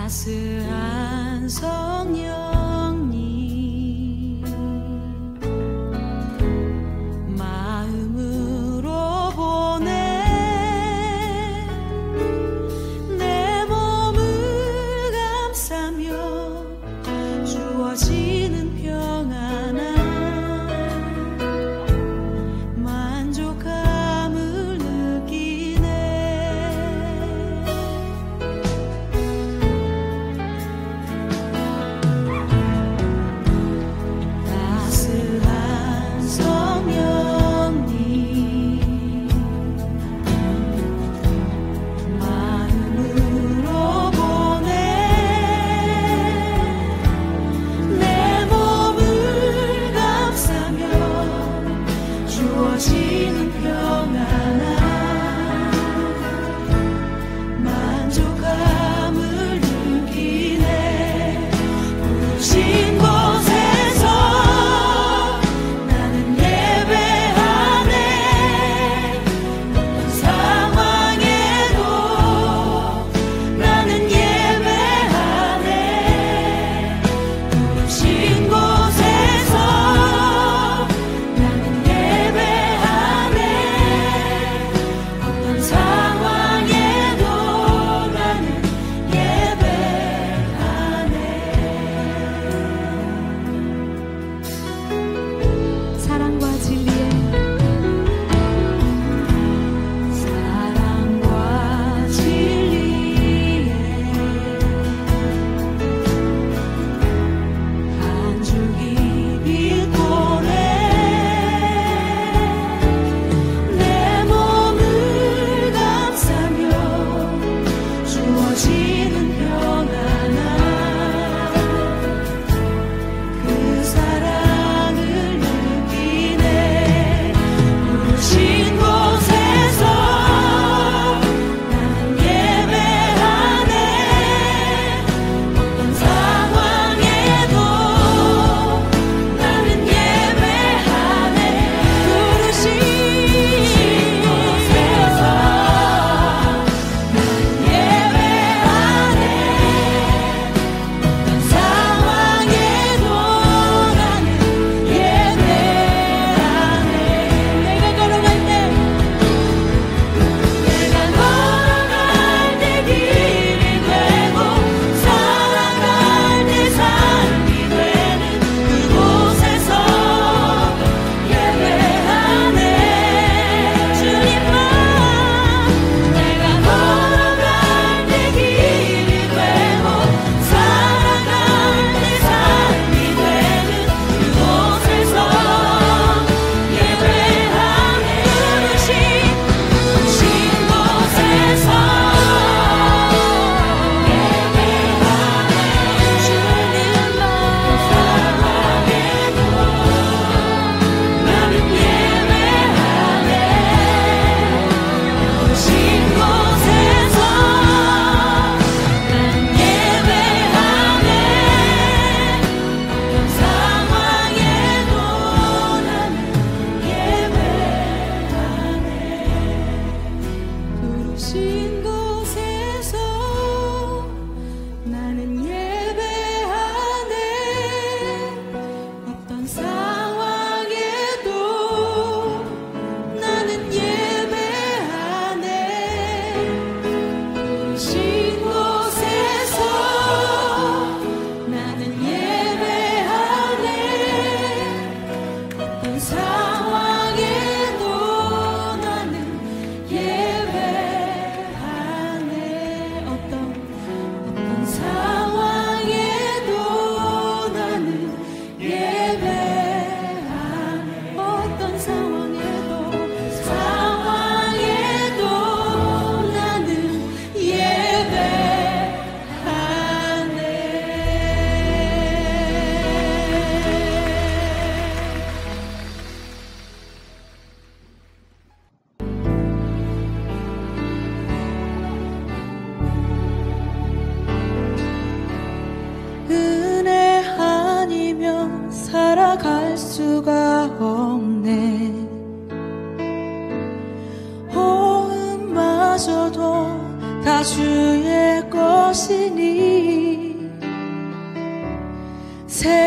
따스한 성령님 마음으로 보내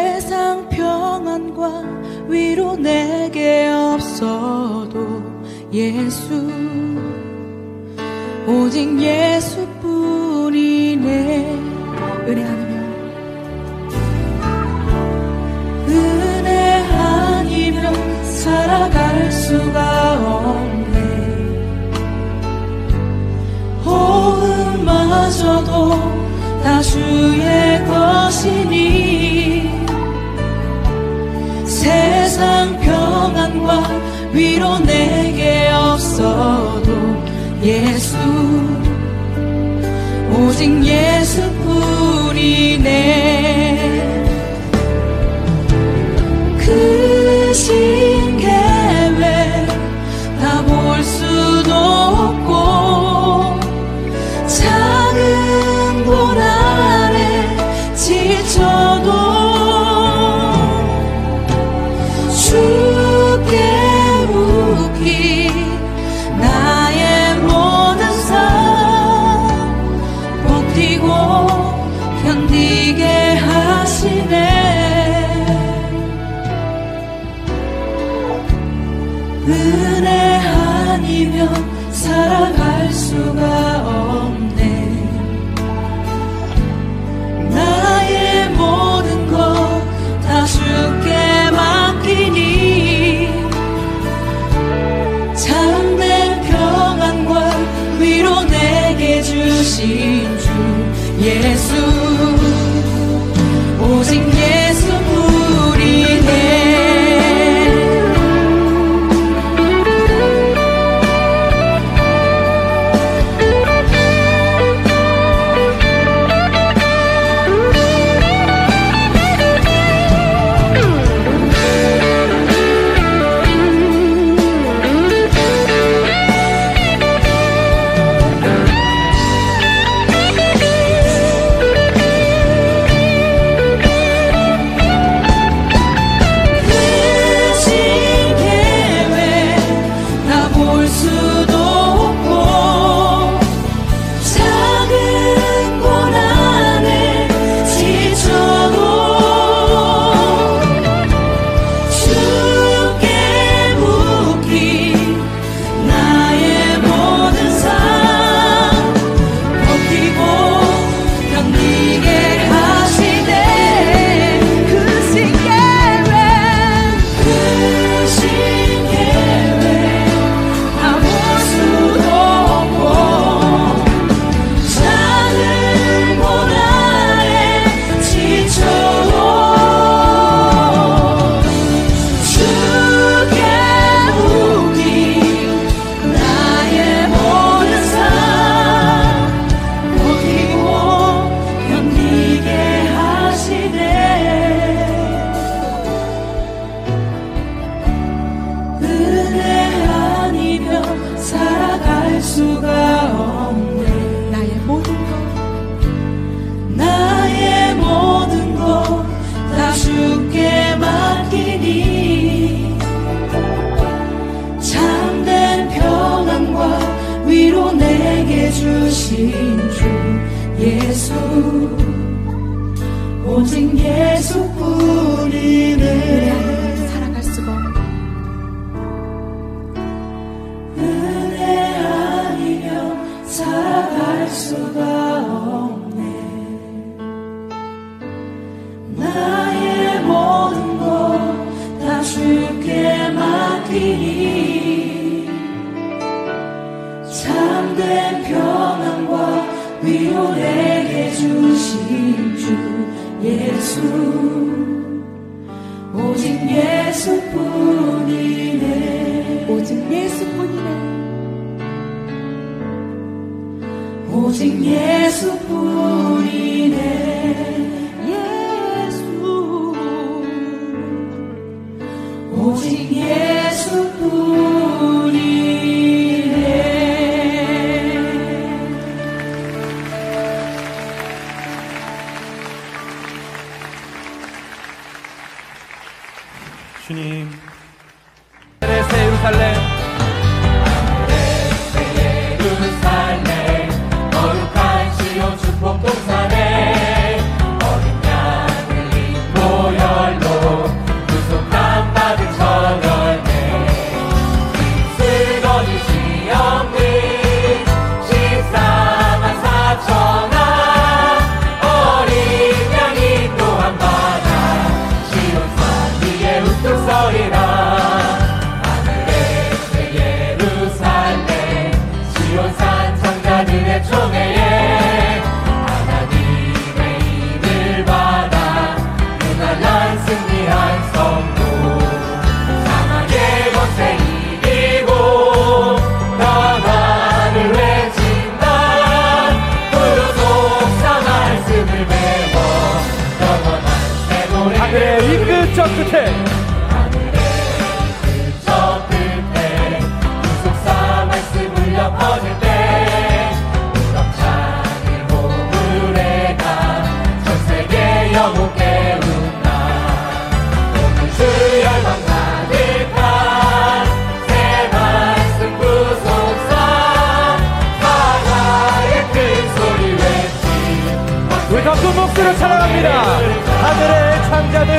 세상 평안과 위로 내게 없어도 예수, 오직 예수뿐이네. 은혜 아니면 살아갈 수가 없네. 호흡마저도 다 주의 것이니 세상 평안과 위로 내게 없어도 예수, 오직 예수뿐이네. 크신 계획 다 볼 수도 없고 작은 고난에 지쳐도 주께 묻기 나의 모든 삶 버티고 견디게 하시네. 은혜 아니면 살아갈 수가 없네. 나의 모든 것 다 주께 맡기니 참된 평안과 위로 내게 주신 주 예수, 오직 예수뿐이네. 주신 주 예수, 오직 예수뿐이네. 살아갈 수가 없네. 은혜 아니면 살아갈 수가 없네. 나의 모든 것 다 주께 맡기니 참된 평안과 위로 내게 주신 주 예수, 오직 예수뿐이네. 오직 예수뿐이네. 오직 예수뿐이네. 예수, 오직 예수뿐이네. 주님, 예루살렘, 예루살렘, 거룩한 시온 축복 동산에 어린 양을 모여 하늘의 이 끝 저 끝에 구속사 말씀 울려 퍼질 때 우렁찬 일곱 의뢰가 전 세계 영혼 깨운다. 오늘 주 열망 가득한 새 말씀 구속사 하나의 큰 소리 외치 우리 더 큰 목소리로 찬양합니다. 하늘의 창자들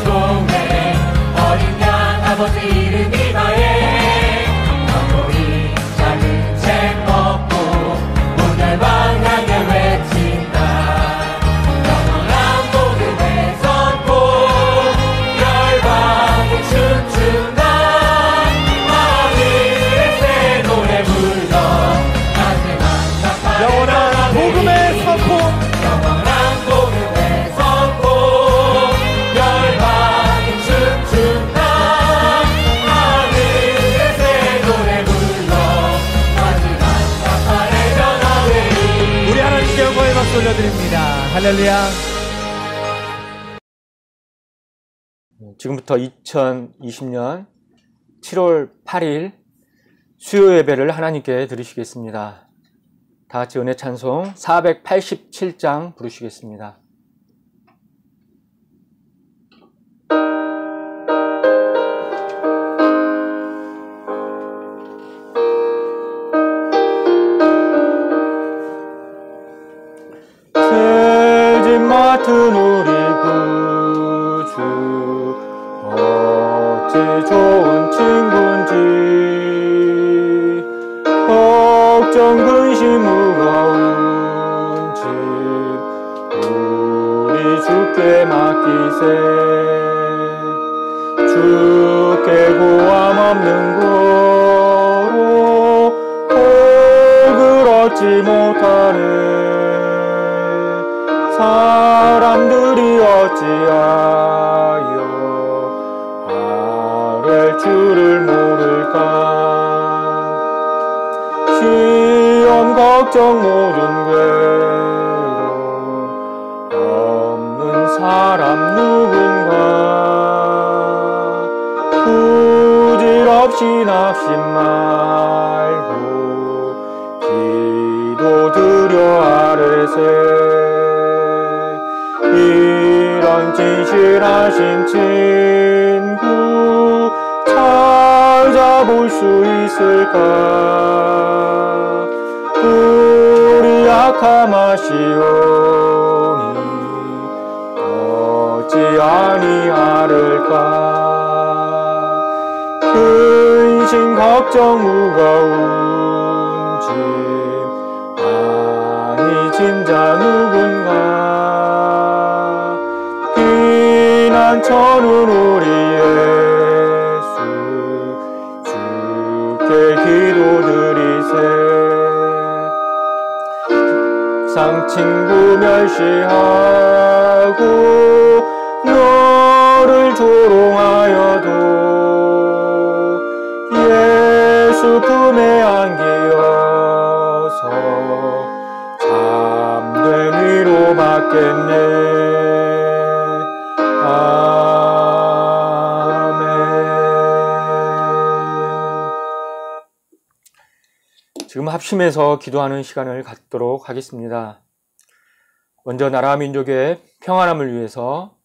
종에 어린 양 아버지 이름 이마에 너희 작은 책 먹고 온 열방 향해 외친다. 영원한 복음에 섰고 열방이 춤춘다. 하늘의 새 노래 불러 마지막 영원한 복음의 선포 영원한 복음에 섰고 열방이 춤춘다. 하늘의 새 노래 불러 마지막 나팔의 전하웨이. 우리 하나님께 영광의 박수 올려드립니다. 할렐루야. 지금부터 2020년 7월 8일 수요 예배를 하나님께 드리시겠습니다. 다 같이 은혜 찬송 487장 부르시겠습니다. 새집 맡은 우리 구주 어찌 좋은 친구인지 걱정 근심 무거운지 우리 주께 맡기세. 주께 구함 없는 고로 복을 얻지 못하네. 사람들이 어찌하여 아랠 줄을 모를까. 시험 걱정 모든 괴로움 없는 사람 누군가. 부질없이 낙심 말고 기도 드려 아뢰세. 이런 진실하신 친구 찾아볼 수 있을까. 우리 약함 아시오니 어찌 아니하를까. 근심 걱정 무거운 짐 아니 진자 누군가. 비난처는 우리 예수 주께 기도드리세. 상친구 멸시하고 너를 조롱하여도 예수 품에 안기어서 참된 위로 받겠네. 지금 합심해서 기도하는 시간을 갖도록 하겠습니다. 먼저 나라 민족의 평안함을 위해서,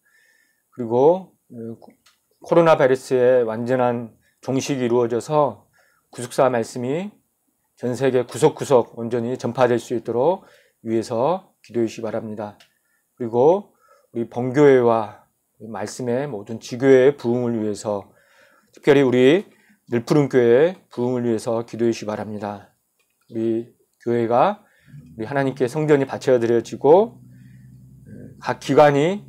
그리고 코로나 바이러스의 완전한 종식이 이루어져서 구속사 말씀이 전 세계 구석구석 온전히 전파될 수 있도록 위해서 기도해 주시기 바랍니다. 그리고 우리 번교회와 말씀의 모든 지교회의 부흥을 위해서, 특별히 우리 늘푸른교회의 부흥을 위해서 기도해 주시기 바랍니다. 우리 교회가 우리 하나님께 성전이 바쳐드려지고 각 기관이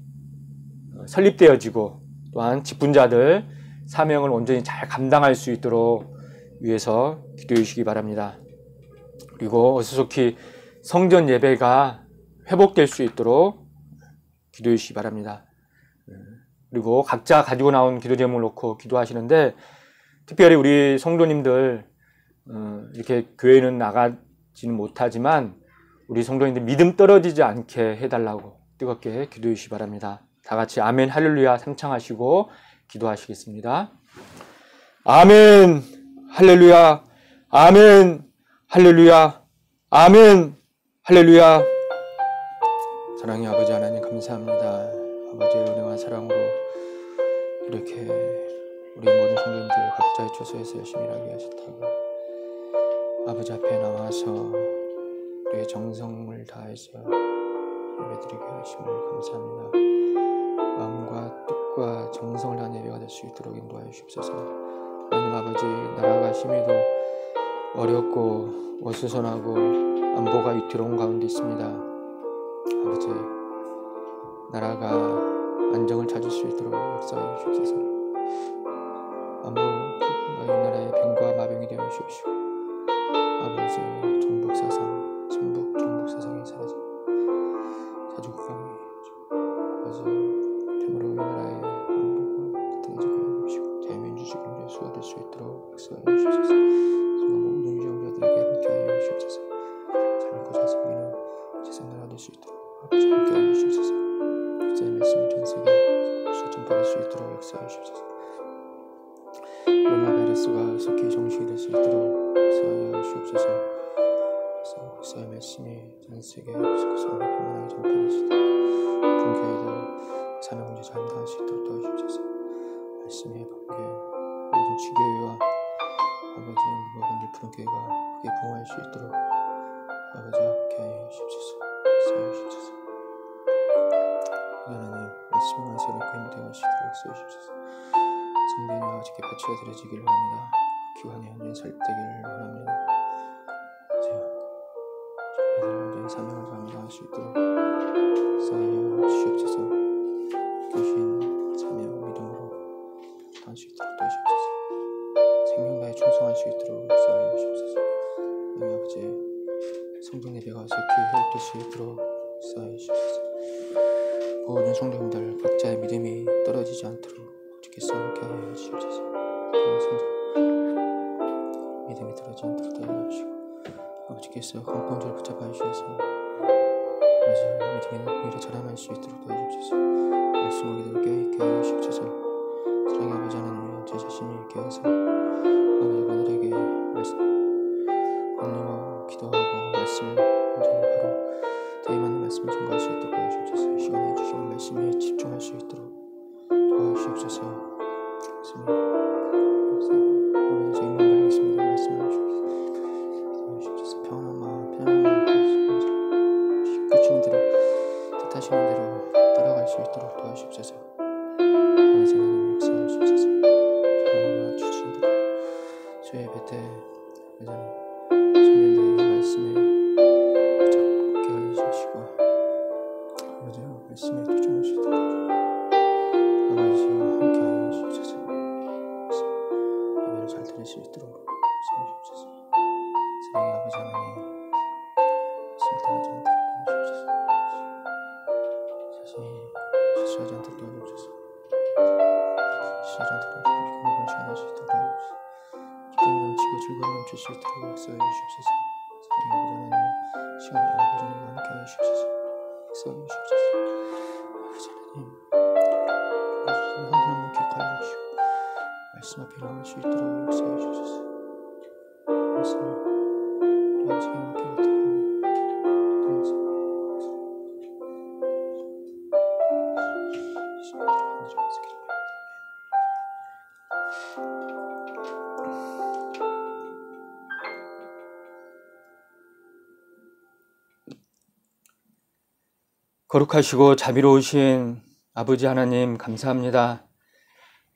설립되어지고 또한 직분자들 사명을 온전히 잘 감당할 수 있도록 위해서 기도해 주시기 바랍니다. 그리고 어수속히 성전 예배가 회복될 수 있도록 기도해 주시기 바랍니다. 그리고 각자 가지고 나온 기도 제목을 놓고 기도하시는데, 특별히 우리 성도님들 이렇게 교회는 나가지는 못하지만 우리 성도님들 믿음 떨어지지 않게 해달라고, 뜨겁게 기도해 주시기 바랍니다. 다 같이 아멘 할렐루야 상창하시고 기도하시겠습니다. 아멘 할렐루야 아멘 할렐루야 아멘 할렐루야. 사랑의 아버지 하나님 감사합니다. 아버지의 은혜와 사랑으로 이렇게 우리 모든 성도님들 각자의 처소에서 열심히 일하게 하셨다고 아버지 앞에 나와서 우리의 정성을 다해서 예배드리게 하심을 감사합니다. 마음과 뜻과 정성을 다한 예배가 될 수 있도록 인도하여 주옵소서. 하나님 아버지, 나라가 심히도 어렵고 어수선하고 안보가 위태로운 가운데 있습니다. 아버지, 나라가 안정을 찾을 수 있도록 역사해 주옵소서. 이 나라의 병과 마병이 되어 주옵시고 아버지, 종북사상, 종북사상이 사라져 자주국방이 아버지, 참으로 이 나라의 안보가 뜨뜻해지게 하시고 자유민주주의 경제에 수호될 수 있도록 역사해 주옵소서. 모든 유정자들에게 함께하여 주옵소서. 삶과 자성이는 세상을 얻을 수 있도록 아버지 함께하여 주옵소서. 역사의 말씀이 전 세계에 전파될 수 있도록 역사해 주옵소서. 코로나 바이러스가 속히 정식이 될 수 있도록 역사하여 주옵소서. 역사의 말씀이 전 세계에 속히 평안하게 전파될 수 있도록 분교회도 사명 문제 잘 감당할 수 있도록 도와주옵소서. 말씀의 번개 모든 지교회와 아버지 모든 일푸른 교회가 크게 부흥할 수 있도록 아버지 함께하여 주옵소서. 역사해 주옵소서. 하나님 말씀과 새롭고 힘되어 하시도록 역사해 주옵소서. 성전이 아버지께 바치어 드려지기를 원합니다. 귀환의 현장에 살되기를 원합니다. 저희들 현장의 사명을 감당할 수 있도록 역사하여 주옵소서. 교신 사명 믿음으로 할 수 있도록 도와주옵소서. 생명과에 충성할 수 있도록 역사하여 주옵소서. 하나님 아버지, 성전 예배가 속히 회복될 수 있도록 역사하여 주옵소서. 모든 성도님들 각자의 믿음이 떨어지지 않도록 주께서 함께하여 주옵소서. 성전 믿음이 떨어지지 않도록 도와주어 주시고 아버지께서 건강적으로 붙잡아 주셔서 아버지 믿음의 공의로 자라날 수 있도록 도와주옵소서. 말씀을 기도를 깨있게 하여 주옵소서. 사랑의 아버지 하나님, 제 자신이 깨어서 아버지 그들에게 권유하고 기도하고 말씀을 바로 때에 맞는 말씀을 전가할 수 있도록 도와주옵소서. 시간에 주시는 말씀에 집중할 수 있도록 도와주옵소서. 아버지, 제 입만 벌리겠습니다. 말씀을 주옵소서. 평안한 마음 끝이는 대로 뜻하시는 대로 따라갈 수 있도록 도와주옵소서. 아버지 하나님 역사해 주옵소서. 사랑과 주신 대로 주의 예배 때 성전들의 말씀에 붙잡게 하여 주시고 아버지 말씀에 집중할 수 있도록 아버지와 함께 하여 주옵소서. 예배를 잘 드릴 수 있도록 역사해 주옵소서. 사랑의 아버지 하나님 말씀을 따르지 않도록 도와주옵소서. 자신이 실수하지 않도록 도와주옵소서. 실수하지 않도록 건강을 시간할 수 있도록 도와주옵소서. 기쁨이 넘치고 즐거움이 넘칠 수 있도록 역사해 주옵소서. 사랑의 아버지 하나님 시간이 아버지님과 함께 하여 주옵소서. 역사해 주옵소서. 아버지 하나님 한 분 한 분 기억하여 주시고 말씀 앞에 나올 수 있도록 역사해 주옵소서. 말씀을 우리 아버지께 맡기고 거룩하시고 자비로우신 아버지 하나님 감사합니다.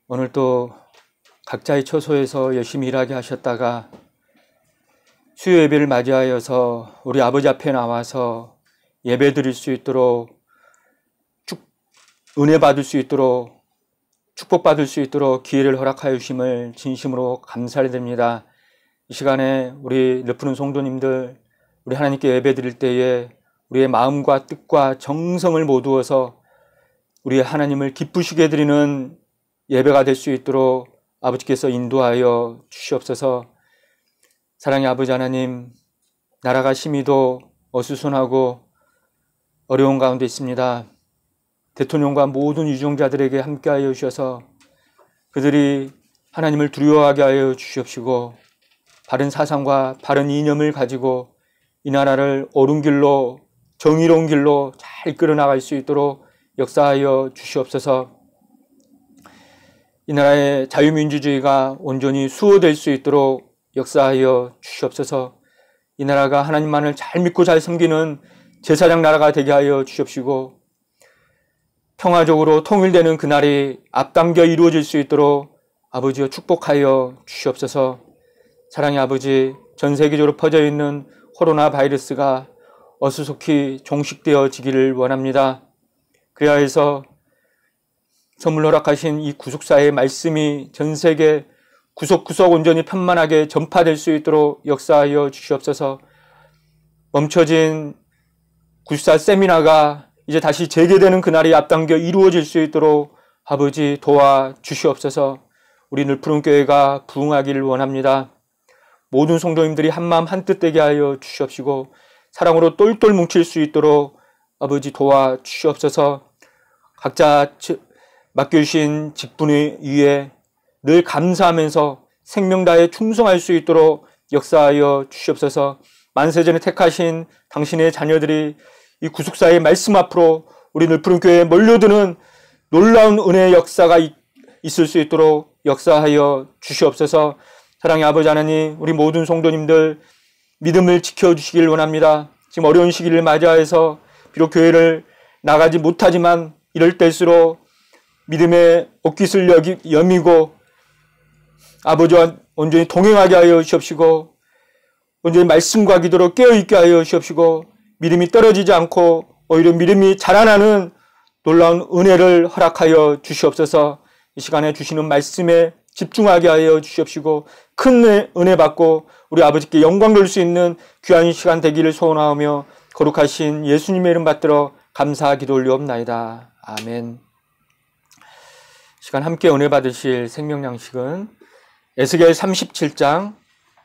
오늘 또 각자의 처소에서 열심히 일하게 하셨다가 수요 예배를 맞이하여서 우리 아버지 앞에 나와서 예배 드릴 수 있도록 은혜 받을 수 있도록 축복받을 수 있도록 기회를 허락하여 주심을 진심으로 감사를 드립니다. 이 시간에 우리 르푸른 성도님들 우리 하나님께 예배 드릴 때에 우리의 마음과 뜻과 정성을 모두어서 우리 하나님을 기쁘시게 드리는 예배가 될 수 있도록 아버지께서 인도하여 주시옵소서. 사랑의 아버지 하나님, 나라가 심히도 어수선하고 어려운 가운데 있습니다. 대통령과 모든 유정자들에게 함께하여 주셔서 그들이 하나님을 두려워하게 하여 주시옵시고 바른 사상과 바른 이념을 가지고 이 나라를 옳은 길로 정의로운 길로 잘 이끌어 나갈 수 있도록 역사하여 주시옵소서. 이 나라의 자유민주주의가 온전히 수호될 수 있도록 역사하여 주시옵소서. 이 나라가 하나님만을 잘 믿고 잘 섬기는 제사장 나라가 되게 하여 주시옵시고 평화적으로 통일되는 그날이 앞당겨 이루어질 수 있도록 아버지여 축복하여 주시옵소서. 사랑의 아버지, 전 세계적으로 퍼져 있는 코로나 바이러스가 어수속히 종식되어지기를 원합니다. 그래야 해서 선물 허락하신 이 구속사의 말씀이 전 세계 구석구석 온전히 편만하게 전파될 수 있도록 역사하여 주시옵소서. 멈춰진 구속사 세미나가 이제 다시 재개되는 그날이 앞당겨 이루어질 수 있도록 아버지 도와주시옵소서. 우리 늘푸른 교회가 부흥하기를 원합니다. 모든 성도님들이 한마음 한뜻 되게 하여 주시옵시고 사랑으로 똘똘 뭉칠 수 있도록 아버지 도와주시옵소서. 각자 맡겨주신 직분 위에 늘 감사하면서 생명 다해 충성할 수 있도록 역사하여 주시옵소서. 만세전에 택하신 당신의 자녀들이 이 구속사의 말씀 앞으로 우리 늘푸른 교회에 몰려드는 놀라운 은혜의 역사가 있을 수 있도록 역사하여 주시옵소서. 사랑의 아버지 하나님, 우리 모든 성도님들 믿음을 지켜주시길 원합니다. 지금 어려운 시기를 맞이해서 비록 교회를 나가지 못하지만 이럴 때일수록 믿음의 옷깃을 여미고 아버지와 온전히 동행하게 하여 주시옵시고 온전히 말씀과 기도로 깨어있게 하여 주시옵시고 믿음이 떨어지지 않고 오히려 믿음이 자라나는 놀라운 은혜를 허락하여 주시옵소서. 이 시간에 주시는 말씀에 집중하게 하여 주시옵시고 큰 은혜 받고 우리 아버지께 영광 돌릴 수 있는 귀한 시간 되기를 소원하오며 거룩하신 예수님의 이름 받들어 감사 기도 올리옵나이다. 아멘. 시간 함께 은혜 받으실 생명 양식은 에스겔 37장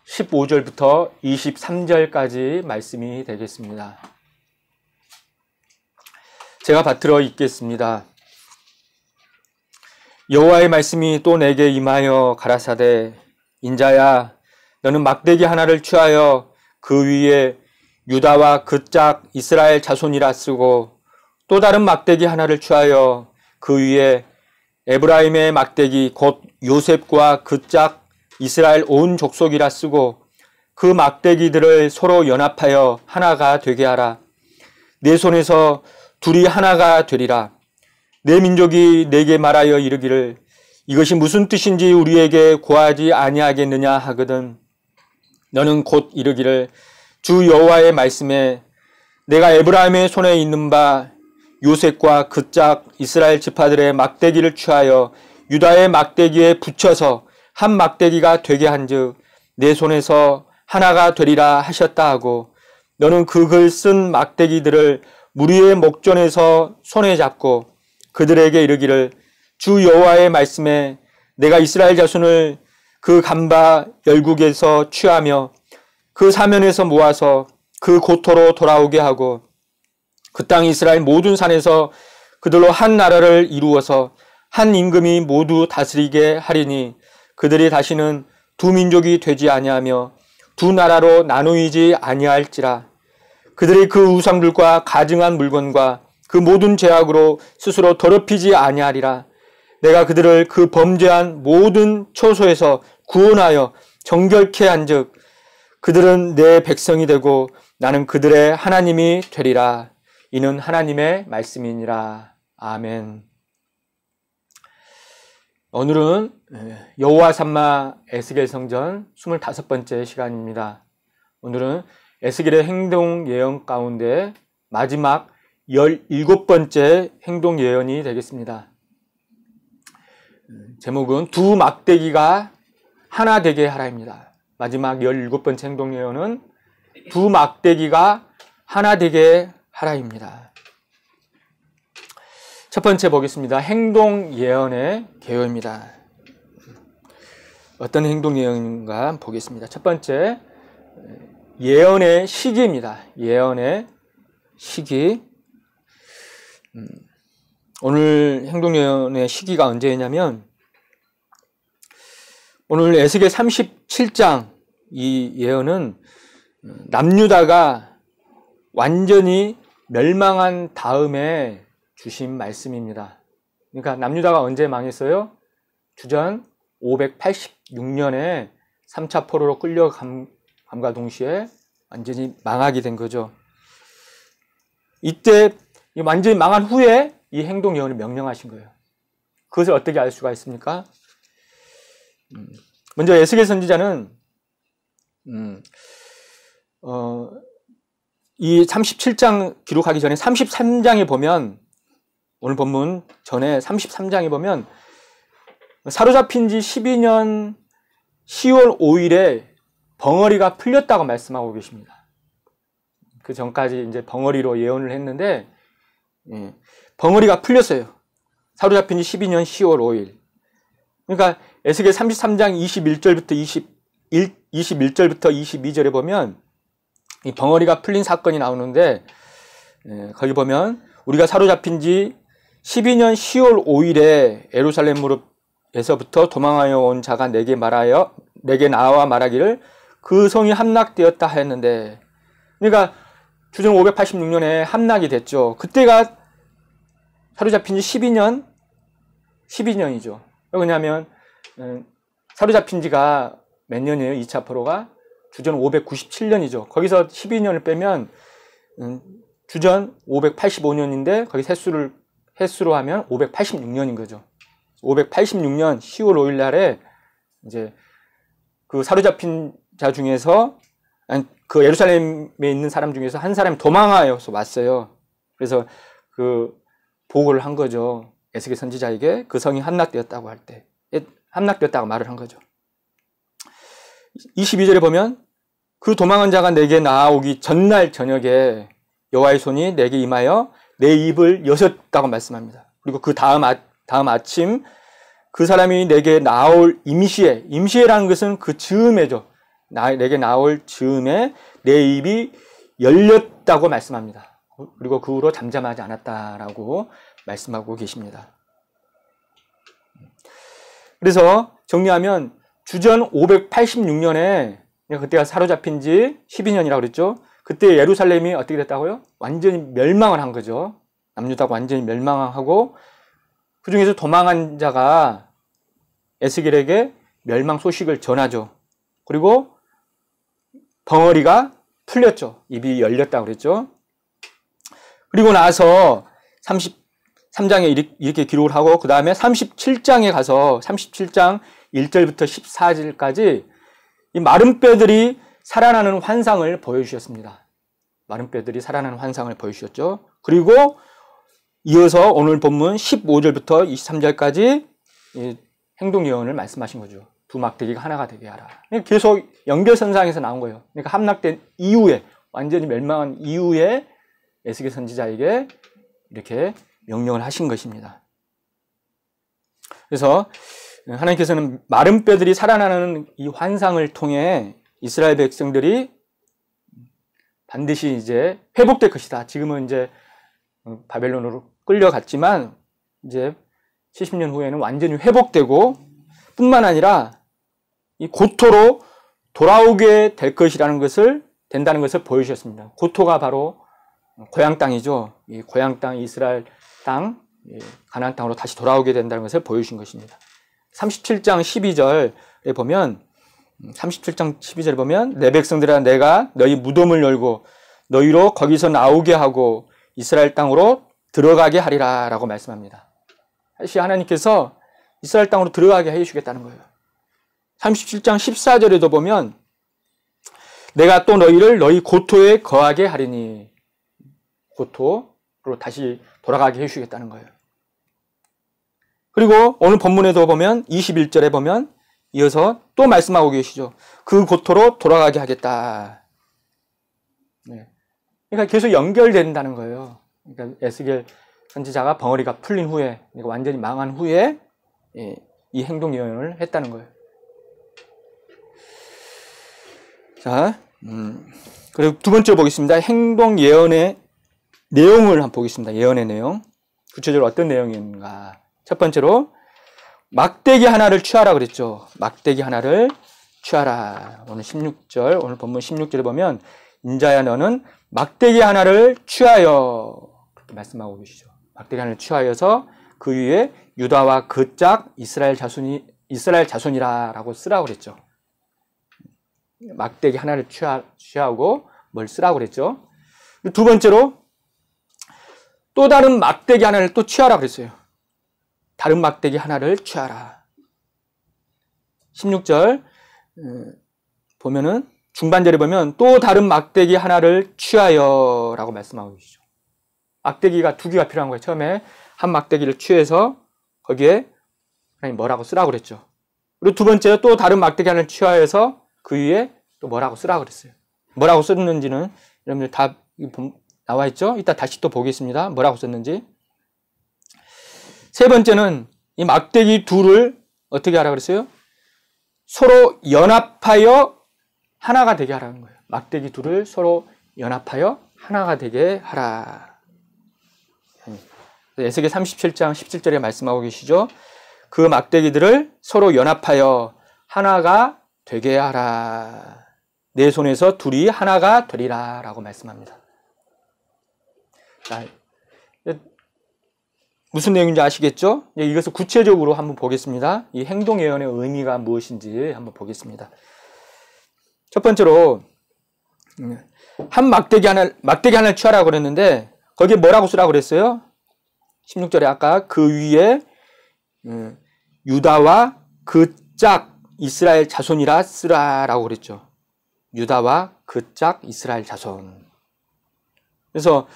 15절부터 23절까지 말씀이 되겠습니다. 제가 받들어 읽겠습니다. 여호와의 말씀이 또 내게 임하여 가라사대 인자야 너는 막대기 하나를 취하여 그 위에 유다와 그 짝 이스라엘 자손이라 쓰고 또 다른 막대기 하나를 취하여 그 위에 에브라임의 막대기 곧 요셉과 그 짝 이스라엘 온 족속이라 쓰고 그 막대기들을 서로 연합하여 하나가 되게 하라. 내 손에서 둘이 하나가 되리라. 내 민족이 내게 말하여 이르기를 이것이 무슨 뜻인지 우리에게 고하지 아니하겠느냐 하거든 너는 곧 이르기를 주 여호와의 말씀에 내가 에브라임의 손에 있는 바 요셉과 그 짝 이스라엘 지파들의 막대기를 취하여 유다의 막대기에 붙여서 한 막대기가 되게 한즉 내 손에서 하나가 되리라 하셨다 하고 너는 그 글 쓴 막대기들을 무리의 목전에서 손에 잡고 그들에게 이르기를 주 여호와의 말씀에 내가 이스라엘 자손을 그 간바 열국에서 취하며 그 사면에서 모아서 그 고토로 돌아오게 하고 그 땅 이스라엘 모든 산에서 그들로 한 나라를 이루어서 한 임금이 모두 다스리게 하리니 그들이 다시는 두 민족이 되지 아니하며 두 나라로 나누이지 아니할지라. 그들이 그 우상들과 가증한 물건과 그 모든 죄악으로 스스로 더럽히지 아니하리라. 내가 그들을 그 범죄한 모든 처소에서 구원하여 정결케 한즉 그들은 내 백성이 되고 나는 그들의 하나님이 되리라. 이는 하나님의 말씀이니라. 아멘. 오늘은 여호와 삼마 에스겔 성전 25번째 시간입니다. 오늘은 에스겔의 행동 예언 가운데 마지막 17번째 행동 예언이 되겠습니다. 제목은 두 막대기가 하나 되게 하라입니다. 마지막 17번째 행동 예언은 두 막대기가 하나 되게 하라입니다. 첫 번째 보겠습니다. 행동 예언의 개요입니다. 어떤 행동 예언인가 보겠습니다. 첫 번째, 예언의 시기입니다. 예언의 시기. 오늘 행동 예언의 시기가 언제냐면 오늘 에스겔 37장 이 예언은 남유다가 완전히 멸망한 다음에 주신 말씀입니다. 그러니까 남유다가 언제 망했어요? 주전 586년에 3차 포로로 끌려감과 동시에 완전히 망하게 된 거죠. 이때 완전히 망한 후에 이 행동 예언을 명령하신 거예요. 그것을 어떻게 알 수가 있습니까? 먼저 에스겔 선지자는 이 37장 기록하기 전에 33장에 보면 오늘 본문 전에 33장에 보면 사로잡힌 지 12년 10월 5일에 벙어리가 풀렸다고 말씀하고 계십니다. 그 전까지 이제 벙어리로 예언을 했는데 벙어리가 풀렸어요. 사로잡힌 지 12년 10월 5일. 그러니까 에스겔 33장 21절부터 21절부터 22절에 보면 이 벙어리가 풀린 사건이 나오는데 거기 보면 우리가 사로잡힌 지 12년 10월 5일에 예루살렘으로에서부터 도망하여 온 자가 내게 나와 말하기를 그 성이 함락되었다 하였는데, 그러니까 주전 586년에 함락이 됐죠. 그때가 사로잡힌 지 12년이죠. 왜냐하면 사로잡힌 지가 몇 년이에요? 2차 포로가 주전 597년이죠. 거기서 12년을 빼면 주전 585년인데 거기 횟수로 하면 586년인 거죠. 586년 10월 5일 날에 이제 그 사로잡힌 자 중에서 그 예루살렘에 있는 사람 중에서 한 사람이 도망하여서 왔어요. 그래서 그 보고를 한 거죠. 에스겔 선지자에게 그 성이 함락되었다고 할 때 함락되었다고 말을 한 거죠. 22절에 보면 그 도망한 자가 내게 나아오기 전날 저녁에 여호와의 손이 내게 임하여 내 입을 여셨다고 말씀합니다. 그리고 그 다음 아침 그 사람이 내게 나올 임시에라는 것은 그 즈음에죠. 내게 나올 즈음에 내 입이 열렸다고 말씀합니다. 그리고 그 후로 잠잠하지 않았다라고 말씀하고 계십니다. 그래서 정리하면 주전 586년에 그때가 사로잡힌 지 12년이라고 그랬죠. 그때 예루살렘이 어떻게 됐다고요? 완전히 멸망을 한 거죠. 남유다가 완전히 멸망하고 그 중에서 도망한 자가 에스겔에게 멸망 소식을 전하죠. 그리고 벙어리가 풀렸죠. 입이 열렸다고 그랬죠. 그리고 나서 33장에 이렇게 기록을 하고 그 다음에 37장에 가서 37장 1절부터 14절까지 이 마른 뼈들이 살아나는 환상을 보여주셨습니다. 마른 뼈들이 살아나는 환상을 보여주셨죠. 그리고 이어서 오늘 본문 15절부터 23절까지 행동 예언을 말씀하신 거죠. 두 막대기가 하나가 되게 하라. 계속 연결선상에서 나온 거예요. 그러니까 함락된 이후에, 완전히 멸망한 이후에 에스겔 선지자에게 이렇게 명령을 하신 것입니다. 그래서 하나님께서는 마른 뼈들이 살아나는 이 환상을 통해 이스라엘 백성들이 반드시 이제 회복될 것이다. 지금은 이제 바벨론으로 끌려갔지만 이제 70년 후에는 완전히 회복되고 뿐만 아니라 이 고토로 돌아오게 될 것이라는 것을 된다는 것을 보여주셨습니다. 고토가 바로 고향 땅이죠. 이 고향 땅 이스라엘 땅 가나안 땅으로 다시 돌아오게 된다는 것을 보여주신 것입니다. 37장 12절에 보면 37장 12절에 보면 내 백성들아 내가 너희 무덤을 열고 너희로 거기서 나오게 하고 이스라엘 땅으로 들어가게 하리라 라고 말씀합니다. 다시 하나님께서 이스라엘 땅으로 들어가게 해주시겠다는 거예요. 37장 14절에도 보면 내가 또 너희를 너희 고토에 거하게 하리니 고토로 다시 돌아가게 해주시겠다는 거예요. 그리고 오늘 본문에도 보면 21절에 보면 이어서 또 말씀하고 계시죠. 그 고토로 돌아가게 하겠다. 네. 그러니까 계속 연결된다는 거예요. 그러니까 에스겔 선지자가 벙어리가 풀린 후에, 그러니까 완전히 망한 후에 이 행동 예언을 했다는 거예요. 자, 그리고 두 번째 보겠습니다. 행동 예언의 내용을 한번 보겠습니다. 예언의 내용. 구체적으로 어떤 내용인가? 첫 번째로 막대기 하나를 취하라 그랬죠. 막대기 하나를 취하라. 오늘 16절, 오늘 본문 16절에 보면 인자야 너는 막대기 하나를 취하여 그렇게 말씀하고 계시죠. 막대기 하나를 취하여서 그 위에 유다와 그 짝 이스라엘 자손이라라고 쓰라고 그랬죠. 막대기 하나를 취하고 뭘 쓰라고 그랬죠. 두 번째로 또 다른 막대기 하나를 또 취하라 그랬어요. 다른 막대기 하나를 취하라. 16절 보면은 중반절에 보면 또 다른 막대기 하나를 취하여 라고 말씀하고 계시죠. 막대기가 두 개가 필요한 거예요. 처음에 한 막대기를 취해서 거기에 하나님 뭐라고 쓰라고 그랬죠. 그리고 두 번째 또 다른 막대기 하나를 취하여서 그 위에 또 뭐라고 쓰라고 그랬어요. 뭐라고 썼는지는 여러분들 다 나와 있죠. 이따 다시 또 보겠습니다. 뭐라고 썼는지. 세 번째는 이 막대기 둘을 어떻게 하라 그랬어요? 서로 연합하여 하나가 되게 하라는 거예요. 막대기 둘을 서로 연합하여 하나가 되게 하라. 에스겔 37장 17절에 말씀하고 계시죠. 그 막대기들을 서로 연합하여 하나가 되게 하라. 내 손에서 둘이 하나가 되리라 라고 말씀합니다. 자, 무슨 내용인지 아시겠죠? 이것을 구체적으로 한번 보겠습니다. 이 행동 예언의 의미가 무엇인지 한번 보겠습니다. 첫 번째로 한 막대기 하나를 취하라고 그랬는데 거기에 뭐라고 쓰라고 그랬어요? 16절에 아까 그 위에 유다와 그 짝 이스라엘 자손이라 쓰라라고 그랬죠. 유다와 그 짝 이스라엘 자손. 그래서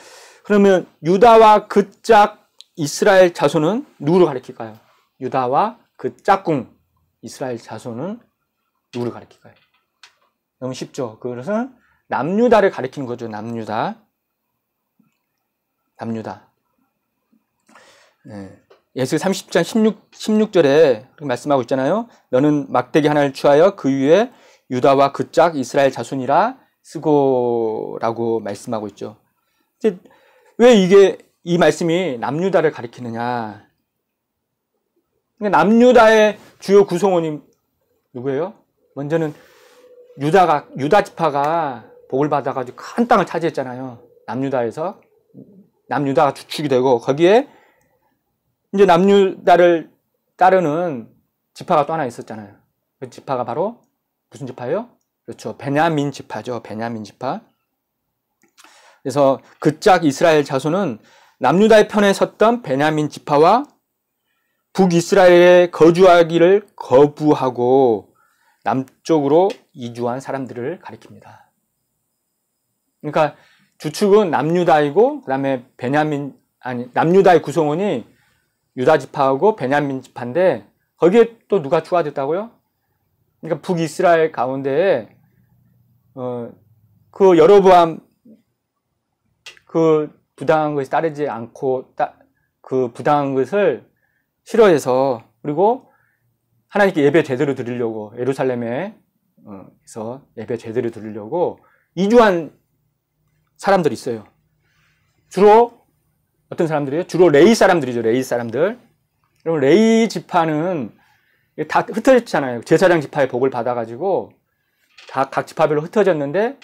그러면 유다와 그 짝 이스라엘 자손은 누구를 가리킬까요? 유다와 그 짝꿍 이스라엘 자손은 누구를 가리킬까요? 너무 쉽죠. 그것은 남유다를 가리키는 거죠. 남유다. 예수의 30장 16절에 말씀하고 있잖아요. 너는 막대기 하나를 취하여 그 위에 유다와 그 짝 이스라엘 자손이라 쓰고라고 말씀하고 있죠. 왜 이 말씀이 남유다를 가리키느냐? 남유다의 주요 구성원이 누구예요? 먼저는 유다 지파가 복을 받아가지고 큰 땅을 차지했잖아요. 남유다가 주축이 되고 거기에 이제 남유다를 따르는 지파가 또 하나 있었잖아요. 그 지파가 바로 무슨 지파예요? 그렇죠. 베냐민 지파죠. 베냐민 지파. 그래서 그 짝 이스라엘 자손은 남유다의 편에 섰던 베냐민 지파와 북이스라엘에 거주하기를 거부하고 남쪽으로 이주한 사람들을 가리킵니다. 그러니까 주축은 남유다이고 그다음에 남유다의 구성원이 유다 지파하고 베냐민 지파인데 거기에 또 누가 추가됐다고요? 그러니까 북이스라엘 가운데에 그 여로보암 그 부당한 것이 따르지 않고 그 부당한 것을 싫어해서 그리고 하나님께 예배 제대로 드리려고 예루살렘에서 예배 제대로 드리려고 이주한 사람들이 있어요. 주로 어떤 사람들이에요? 주로 레위 사람들이죠. 레위 사람들. 그럼 레위 지파는 다 흩어졌잖아요. 제사장 지파의 복을 받아가지고 다 각 지파별로 흩어졌는데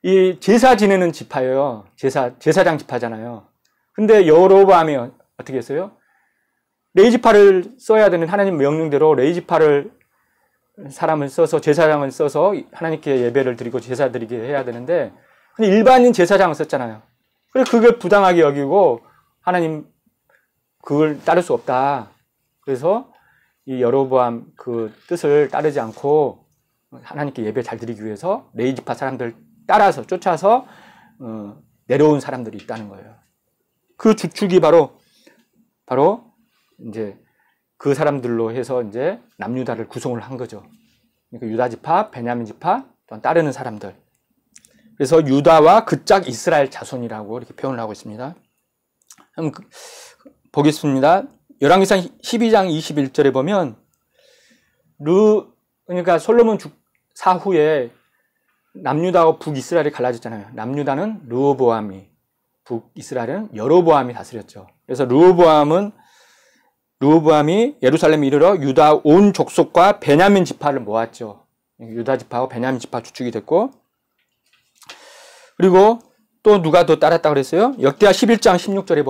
이 제사 지내는 지파예요. 제사장 지파잖아요. 근데 여로보암이 어떻게 했어요? 레위 지파를 써야 되는 하나님 명령대로 레위 지파를 사람을 써서 제사장을 써서 하나님께 예배를 드리고 제사 드리게 해야 되는데 근데 일반인 제사장을 썼잖아요. 그래서 그걸 부당하게 여기고 하나님 그걸 따를 수 없다. 그래서 이 여로보암 그 뜻을 따르지 않고 하나님께 예배 잘 드리기 위해서 레위 지파 사람들 따라서 쫓아서 내려온 사람들이 있다는 거예요. 그 주축이 바로 이제 그 사람들로 해서 이제 남유다를 구성을 한 거죠. 그러니까 유다 지파, 베냐민 지파, 또한 따르는 사람들. 그래서 유다와 그 짝 이스라엘 자손이라고 이렇게 표현을 하고 있습니다. 한번 보겠습니다. 열왕기상 12장 21절에 보면 그러니까 솔로몬 사후에 남유다와 북이스라엘이 갈라졌잖아요. 남유다는 르호보암이 북이스라엘은 여로보암이 다스렸죠. 그래서 르호보암이 예루살렘에 이르러 유다 온 족속과 베냐민 지파를 모았죠. 유다 지파하고 베냐민 지파 주축이 됐고, 그리고 또 누가 더 따랐다고 그랬어요? 역대하 11장 16절에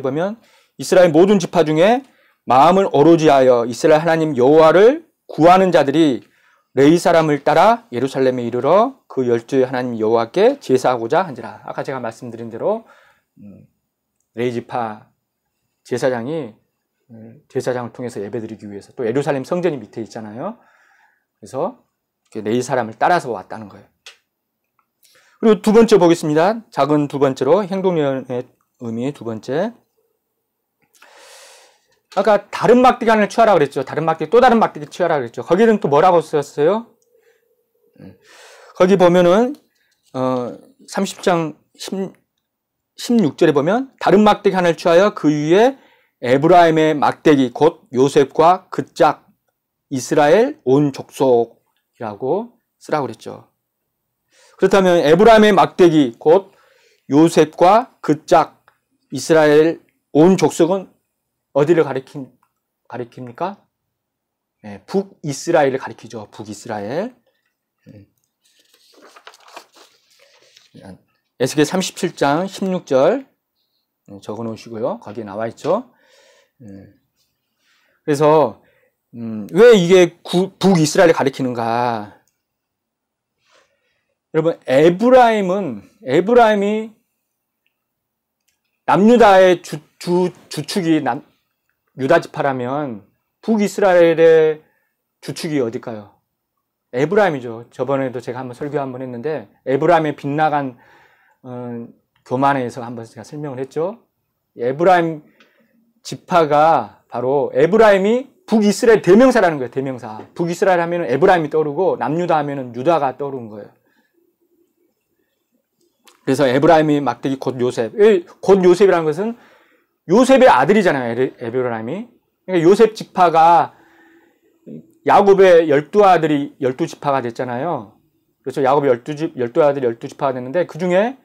보면 이스라엘 모든 지파 중에 마음을 오로지하여 이스라엘 하나님 여호와를 구하는 자들이 레위 사람을 따라 예루살렘에 이르러 그 열조의 하나님 여호와께 제사하고자 한지라. 아까 제가 말씀드린 대로 레위 지파 제사장이 제사장을 통해서 예배드리기 위해서, 또 예루살렘 성전이 밑에 있잖아요. 그래서 레위 사람을 따라서 왔다는 거예요. 그리고 두 번째 보겠습니다. 작은 두 번째로 행동연의 의미 두 번째. 아까 다른 막대기 하나를 취하라 그랬죠. 또 다른 막대기 취하라 그랬죠. 거기는 또 뭐라고 썼어요? 거기 보면은 30장 16절에 보면 다른 막대기 하나를 취하여 그 위에 에브라임의 막대기 곧 요셉과 그 짝 이스라엘 온 족속이라고 쓰라고 그랬죠. 그렇다면 에브라임의 막대기 곧 요셉과 그 짝 이스라엘 온 족속은 어디를 가리킵니까? 네, 북이스라엘을 가리키죠. 북이스라엘. 에스겔 37장 16절 적어 놓으시고요. 거기에 나와 있죠. 그래서 왜 이게 북이스라엘을 가리키는가? 여러분, 에브라임이 남유다의 주축이 유다 지파라면 북이스라엘의 주축이 어딜까요? 에브라임이죠. 저번에도 제가 한번 설교 한번 했는데 에브라임의 빗나간 교만에서 한번 제가 설명을 했죠. 에브라임 지파가 바로 에브라임이 북이스라엘 대명사라는 거예요. 대명사. 북이스라엘 하면은 에브라임이 떠오르고 남유다 하면은 유다가 떠오르는 거예요. 그래서 에브라임이 막대기 곧 요셉. 곧 요셉이라는 것은 요셉의 아들이잖아요. 에브라임이. 그러니까 요셉 지파가 야곱의 12아들이 12지파가 됐잖아요. 그래서 야곱의 12아들이 12지파가 됐는데 그 중에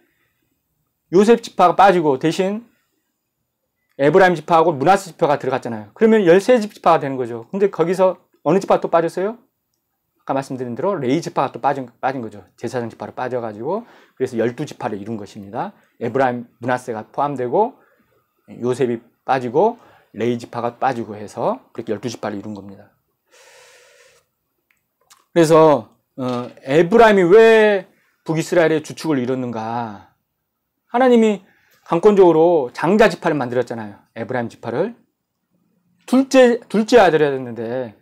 요셉 지파가 빠지고 대신 에브라임 지파하고 므낫세 지파가 들어갔잖아요. 그러면 13지파가 되는 거죠. 근데 거기서 어느 지파가 또 빠졌어요? 아까 말씀드린 대로 레위 지파가 또 빠진 거죠. 제사장 지파로 빠져가지고 그래서 12지파를 이룬 것입니다. 에브라임, 므낫세가 포함되고 요셉이 빠지고 레위 지파가 빠지고 해서 그렇게 12지파를 이룬 겁니다. 그래서 에브라임이 왜 북이스라엘의 주축을 이뤘는가? 하나님이 강권적으로 장자 지파를 만들었잖아요. 에브라임 지파를. 둘째 아들이었는데,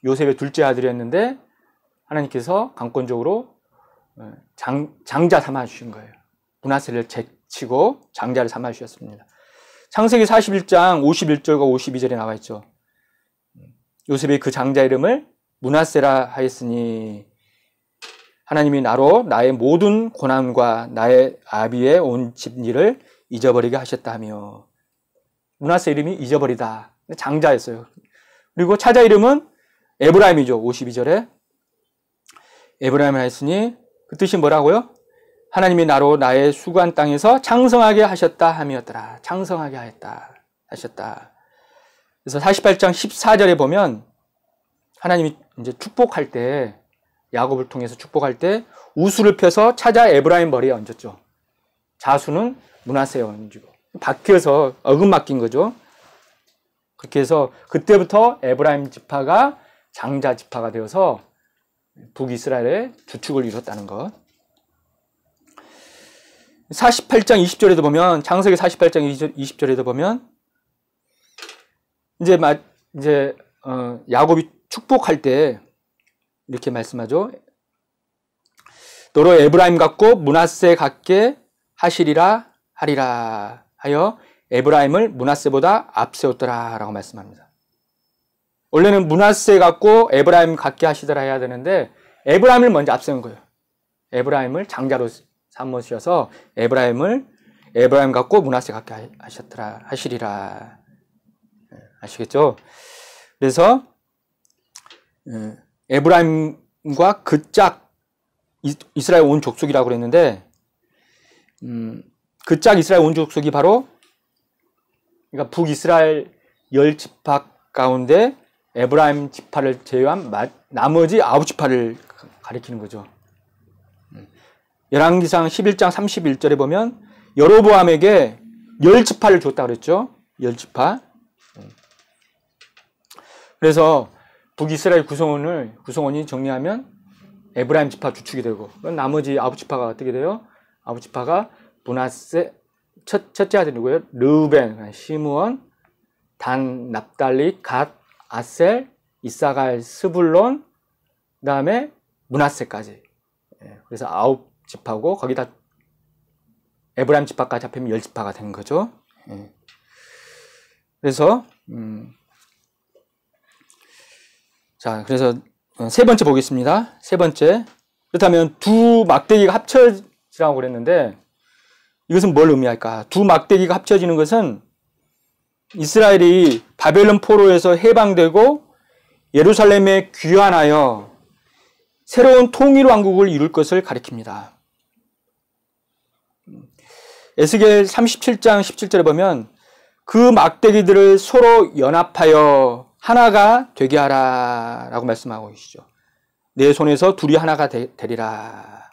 요셉의 둘째 아들이었는데 하나님께서 강권적으로 장자 삼아주신 거예요. 므낫세를 제치고 장자를 삼아주셨습니다. 창세기 41장 51절과 52절에 나와 있죠. 요셉이 그 장자 이름을 므낫세라 하였으니 하나님이 나로 나의 모든 고난과 나의 아비의 온 집일을 잊어버리게 하셨다며. 므낫세 이름이 잊어버리다. 장자였어요. 그리고 차자 이름은 에브라임이죠. 52절에 에브라임을 하였으니 그 뜻이 뭐라고요? 하나님이 나로 나의 수고한 땅에서 창성하게 하셨다 함이었더라. 창성하게 하셨다. 그래서 48장 14절에 보면 하나님이 이제 축복할 때, 야곱을 통해서 축복할 때 우수를 펴서 차자 에브라임 머리에 얹었죠. 자수는 므낫세에 얹고 바뀌어서 어금 맡긴 거죠. 그렇게 해서 그때부터 에브라임 지파가 장자 지파가 되어서 북이스라엘의 주축을 이뤘다는 것. 48장 20절에도 보면, 창세기 48장 20절에도 보면 이제 야곱이 축복할 때 이렇게 말씀하죠. 너로 에브라임 같고 므낫세 같게 하시리라 하리라 하여 에브라임을 므낫세보다 앞세웠더라 라고 말씀합니다. 원래는 므낫세 같고 에브라임 같게 하시더라 해야 되는데 에브라임을 먼저 앞세운 거예요. 에브라임을 장자로 삼으셔서 에브라임 같고 므낫세 같게 하시리라. 아시겠죠? 그래서 에브라임과 그 짝 이스라엘 온 족속이라고 그랬는데 그 짝 이스라엘 온 족속이 바로 그러니까 북이스라엘 10지파 가운데 에브라임 지파를 제외한 나머지 9지파를 가리키는 거죠. 열왕기상 11장 31절에 보면 여로보암에게 10지파를 줬다 그랬죠. 10지파. 그래서 북이스라엘 구성원이 정리하면 에브라임 지파 주축이 되고 나머지 9지파가 어떻게 돼요? 9지파가 므낫세 첫째 아들이 누구예요? 르우벤, 시므온, 단, 납달리, 갓, 아셀, 이사갈, 스불론, 그 다음에 므낫세까지. 그래서 9지파고 거기다 에브라임 지파까지 합하면 10지파가 된 거죠. 그래서 자, 그래서 세 번째 보겠습니다. 세 번째. 그렇다면 두 막대기가 합쳐지라고 그랬는데 이것은 뭘 의미할까? 두 막대기가 합쳐지는 것은 이스라엘이 바벨론 포로에서 해방되고 예루살렘에 귀환하여 새로운 통일 왕국을 이룰 것을 가리킵니다. 에스겔 37장 17절에 보면 그 막대기들을 서로 연합하여 하나가 되게 하라 라고 말씀하고 계시죠. 내 손에서 둘이 하나가 되리라.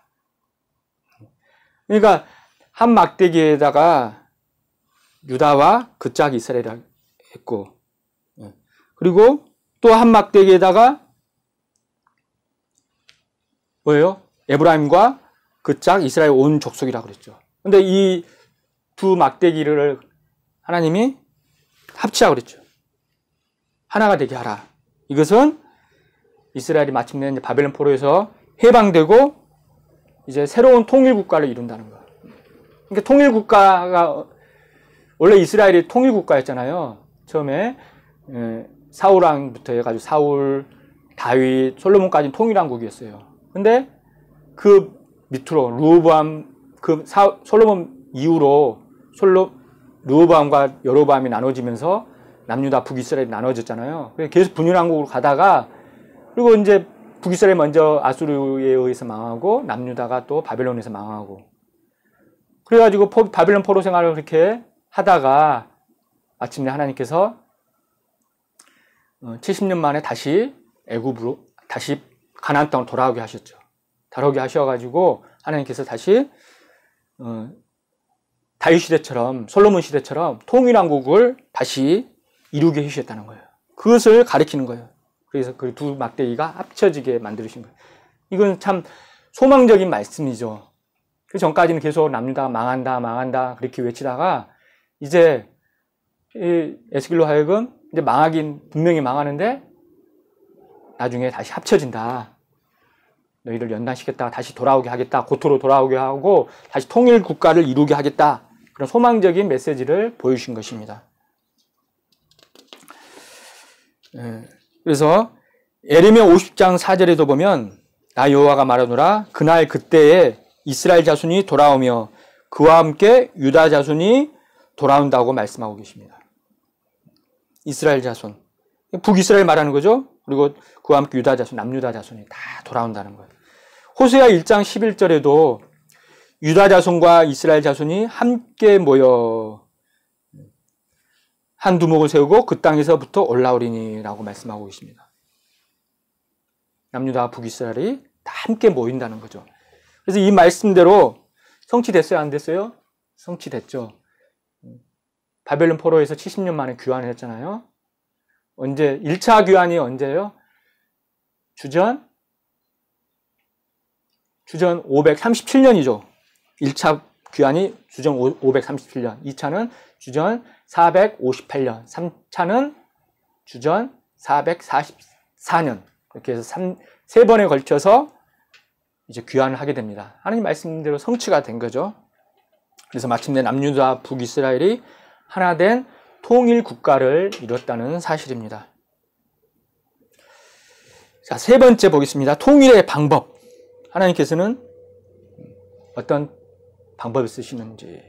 그러니까 한 막대기에다가 유다와 그 짝 이스라엘을 했고, 그리고 또 한 막대기에다가 뭐예요? 에브라임과 그 짝 이스라엘 온 족속이라고 그랬죠. 근데 이 두 막대기를 하나님이 합치라고 그랬죠. 하나가 되게 하라. 이것은 이스라엘이 마침내 이제 바벨론 포로에서 해방되고 이제 새로운 통일 국가를 이룬다는 거예요. 그러니까 통일 국가가 원래 이스라엘이 통일 국가였잖아요. 처음에 사울 왕부터 해가지고 사울, 다윗, 솔로몬까지는 통일 왕국이었어요. 근데 그 밑으로 르호보암 솔로몬 이후로 르호보암과 여로보암이 나눠지면서 남유다 북이스라엘이 나눠졌잖아요. 그래서 계속 분열왕국으로 가다가 그리고 이제 북이스라엘 먼저 아수르에 의해서 망하고 남유다가 또 바벨론에서 망하고 그래가지고 바벨론 포로 생활을 그렇게 하다가 마침내 하나님께서 70년 만에 다시 애굽으로 다시 가나안 땅으로 돌아오게 하셨죠. 돌아오게 하셔가지고 하나님께서 다시 다윗 시대처럼 솔로몬 시대처럼 통일왕국을 다시 이루게 해주셨다는 거예요. 그것을 가리키는 거예요. 그래서 그 두 막대기가 합쳐지게 만들으신 거예요. 이건 참 소망적인 말씀이죠. 그 전까지는 계속 남유다가 망한다 그렇게 외치다가 이제 에스겔로 하여금 이제 망하긴 분명히 망하는데 나중에 다시 합쳐진다. 너희를 연단시켰다가 다시 돌아오게 하겠다. 고토로 돌아오게 하고 다시 통일 국가를 이루게 하겠다. 그런 소망적인 메시지를 보여주신 것입니다. 그래서 예레미야 50장 4절에도 보면 나 여호와가 말하노라 그날 그때에 이스라엘 자손이 돌아오며 그와 함께 유다 자손이 돌아온다고 말씀하고 계십니다. 이스라엘 자손, 북이스라엘 말하는 거죠. 그리고 그와 함께 유다 자손, 남유다 자손이 다 돌아온다는 거예요. 호세아 1장 11절에도 유다 자손과 이스라엘 자손이 함께 모여 한 두목을 세우고 그 땅에서부터 올라오리니라고 말씀하고 계십니다. 남유다와 북이스라엘이 다 함께 모인다는 거죠. 그래서 이 말씀대로 성취됐어요? 안 됐어요? 성취됐죠. 바벨론 포로에서 70년 만에 귀환을 했잖아요. 언제? 1차 귀환이 언제예요? 주전 537년이죠. 1차 귀환이 주전 537년, 2차는 주전 458년, 3차는 주전 444년. 이렇게 해서 세 번에 걸쳐서 이제 귀환을 하게 됩니다. 하나님 말씀대로 성취가 된 거죠. 그래서 마침내 남유다 북이스라엘이 하나 된 통일 국가를 이뤘다는 사실입니다. 자, 세 번째 보겠습니다. 통일의 방법. 하나님께서는 어떤 방법을 쓰시는지.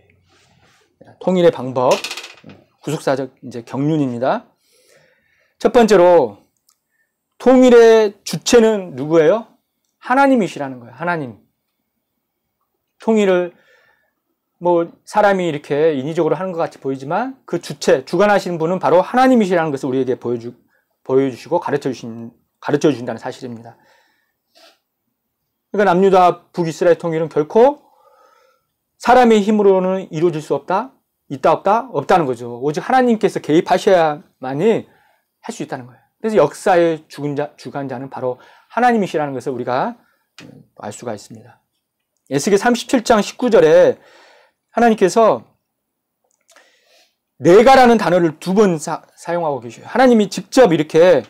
통일의 방법. 구속사적 이제 경륜입니다. 첫 번째로 통일의 주체는 누구예요? 하나님이시라는 거예요. 하나님. 통일을 뭐 사람이 이렇게 인위적으로 하는 것 같이 보이지만 그 주체, 주관하시는 분은 바로 하나님이시라는 것을 우리에게 보여주시고 가르쳐 주신다는 사실입니다. 그러니까 남유다 북이스라엘 통일은 결코 사람의 힘으로는 이루어질 수 없다? 있다 없다? 없다는 거죠. 오직 하나님께서 개입하셔야만이 할 수 있다는 거예요. 그래서 역사의 주관자는 바로 하나님이시라는 것을 우리가 알 수가 있습니다. 에스겔 37장 19절에 하나님께서 내가라는 단어를 2번 사용하고 계셔요. 하나님이 직접 이렇게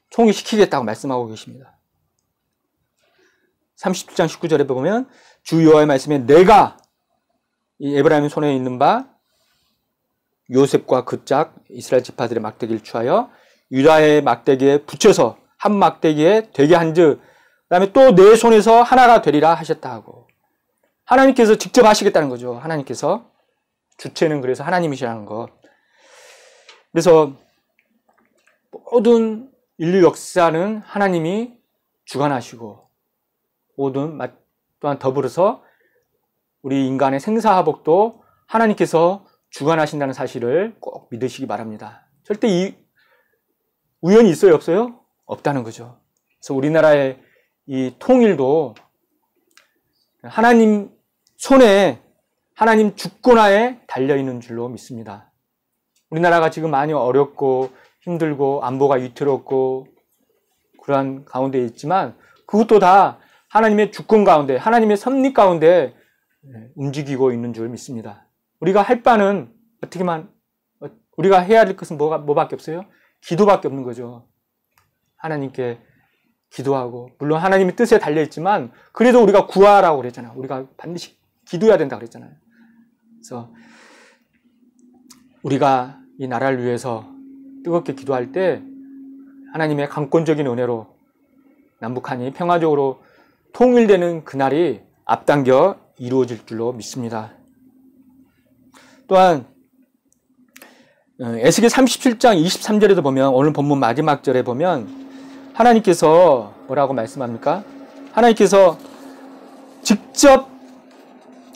통일시키겠다고 말씀하고 계십니다. 37장 19절에 보면 주 여호와의 말씀에 내가 이 에브라임 손에 있는 바 요셉과 그 짝 이스라엘 지파들의 막대기를 취하여 유다의 막대기에 붙여서 한 막대기에 되게 한즉 그다음에 또 내 손에서 하나가 되리라 하셨다 하고 하나님께서 직접 하시겠다는 거죠. 하나님께서 주체는 그래서 하나님이시라는 것. 그래서 모든 인류 역사는 하나님이 주관하시고 모든 또한 더불어서 우리 인간의 생사화복도 하나님께서 주관하신다는 사실을 꼭 믿으시기 바랍니다. 절대 우연이 있어요? 없어요? 없다는 거죠. 그래서 우리나라의 이 통일도 하나님 손에 하나님 주권하에 달려있는 줄로 믿습니다. 우리나라가 지금 많이 어렵고 힘들고 안보가 위태롭고 그러한 가운데 있지만 그것도 다 하나님의 주권 가운데 하나님의 섭리 가운데 움직이고 있는 줄 믿습니다. 우리가 할 바는 우리가 해야 할 것은 뭐밖에 없어요? 기도밖에 없는 거죠. 하나님께 기도하고 물론 하나님의 뜻에 달려있지만 그래도 우리가 구하라고 그랬잖아요. 우리가 반드시 기도해야 된다고 그랬잖아요. 그래서 우리가 이 나라를 위해서 뜨겁게 기도할 때 하나님의 강권적인 은혜로 남북한이 평화적으로 통일되는 그날이 앞당겨 이루어질 줄로 믿습니다. 또한 에스겔 37장 23절에도 보면 오늘 본문 마지막 절에 보면 하나님께서 뭐라고 말씀합니까? 하나님께서 직접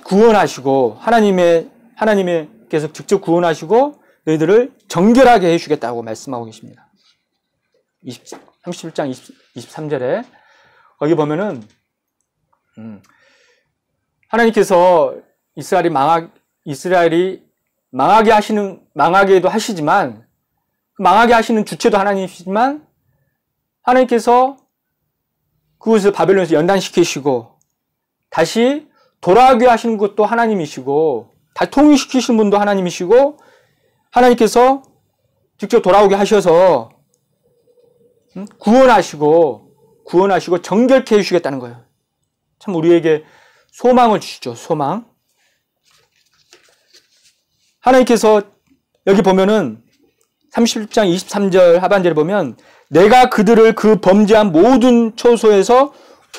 구원하시고 하나님께서 직접 구원하시고 너희들을 정결하게 해주겠다고 말씀하고 계십니다. 37장 23절에 거기 보면은 하나님께서 이스라엘이 망하게도 하시지만 망하게 하시는 주체도 하나님이시지만 하나님께서 그것을 바벨론에서 연단시키시고 다시 돌아오게 하시는 것도 하나님이시고 다시 통일시키시는 분도 하나님이시고 하나님께서 직접 돌아오게 하셔서 구원하시고 정결케 해주시겠다는 거예요. 참 우리에게 소망을 주시죠. 소망. 하나님께서 여기 보면은 37장 23절 하반절에 보면 내가 그들을 그 범죄한 모든 처소에서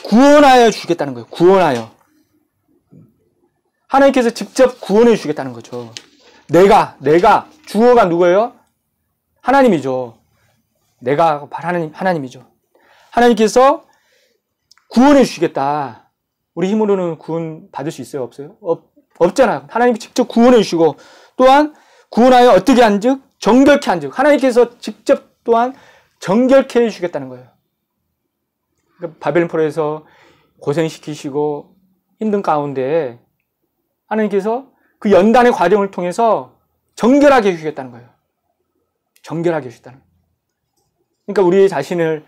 구원하여 주겠다는 거예요. 구원하여. 하나님께서 직접 구원해 주시겠다는 거죠. 내가 주어가 누구예요? 하나님이죠. 내가 하나님이죠. 하나님께서 구원해 주시겠다. 우리 힘으로는 구원 받을 수 있어요? 없어요? 없잖아요. 하나님이 직접 구원해 주시고 또한 구원하여 어떻게 한즉 정결케 한즉 하나님께서 직접 또한 정결케 해주시겠다는 거예요. 그러니까 바벨론 포로에서 고생시키시고 힘든 가운데 하나님께서 그 연단의 과정을 통해서 정결하게 해주시겠다는 거예요. 정결하게 해주시겠다는 거예요. 그러니까 우리 자신을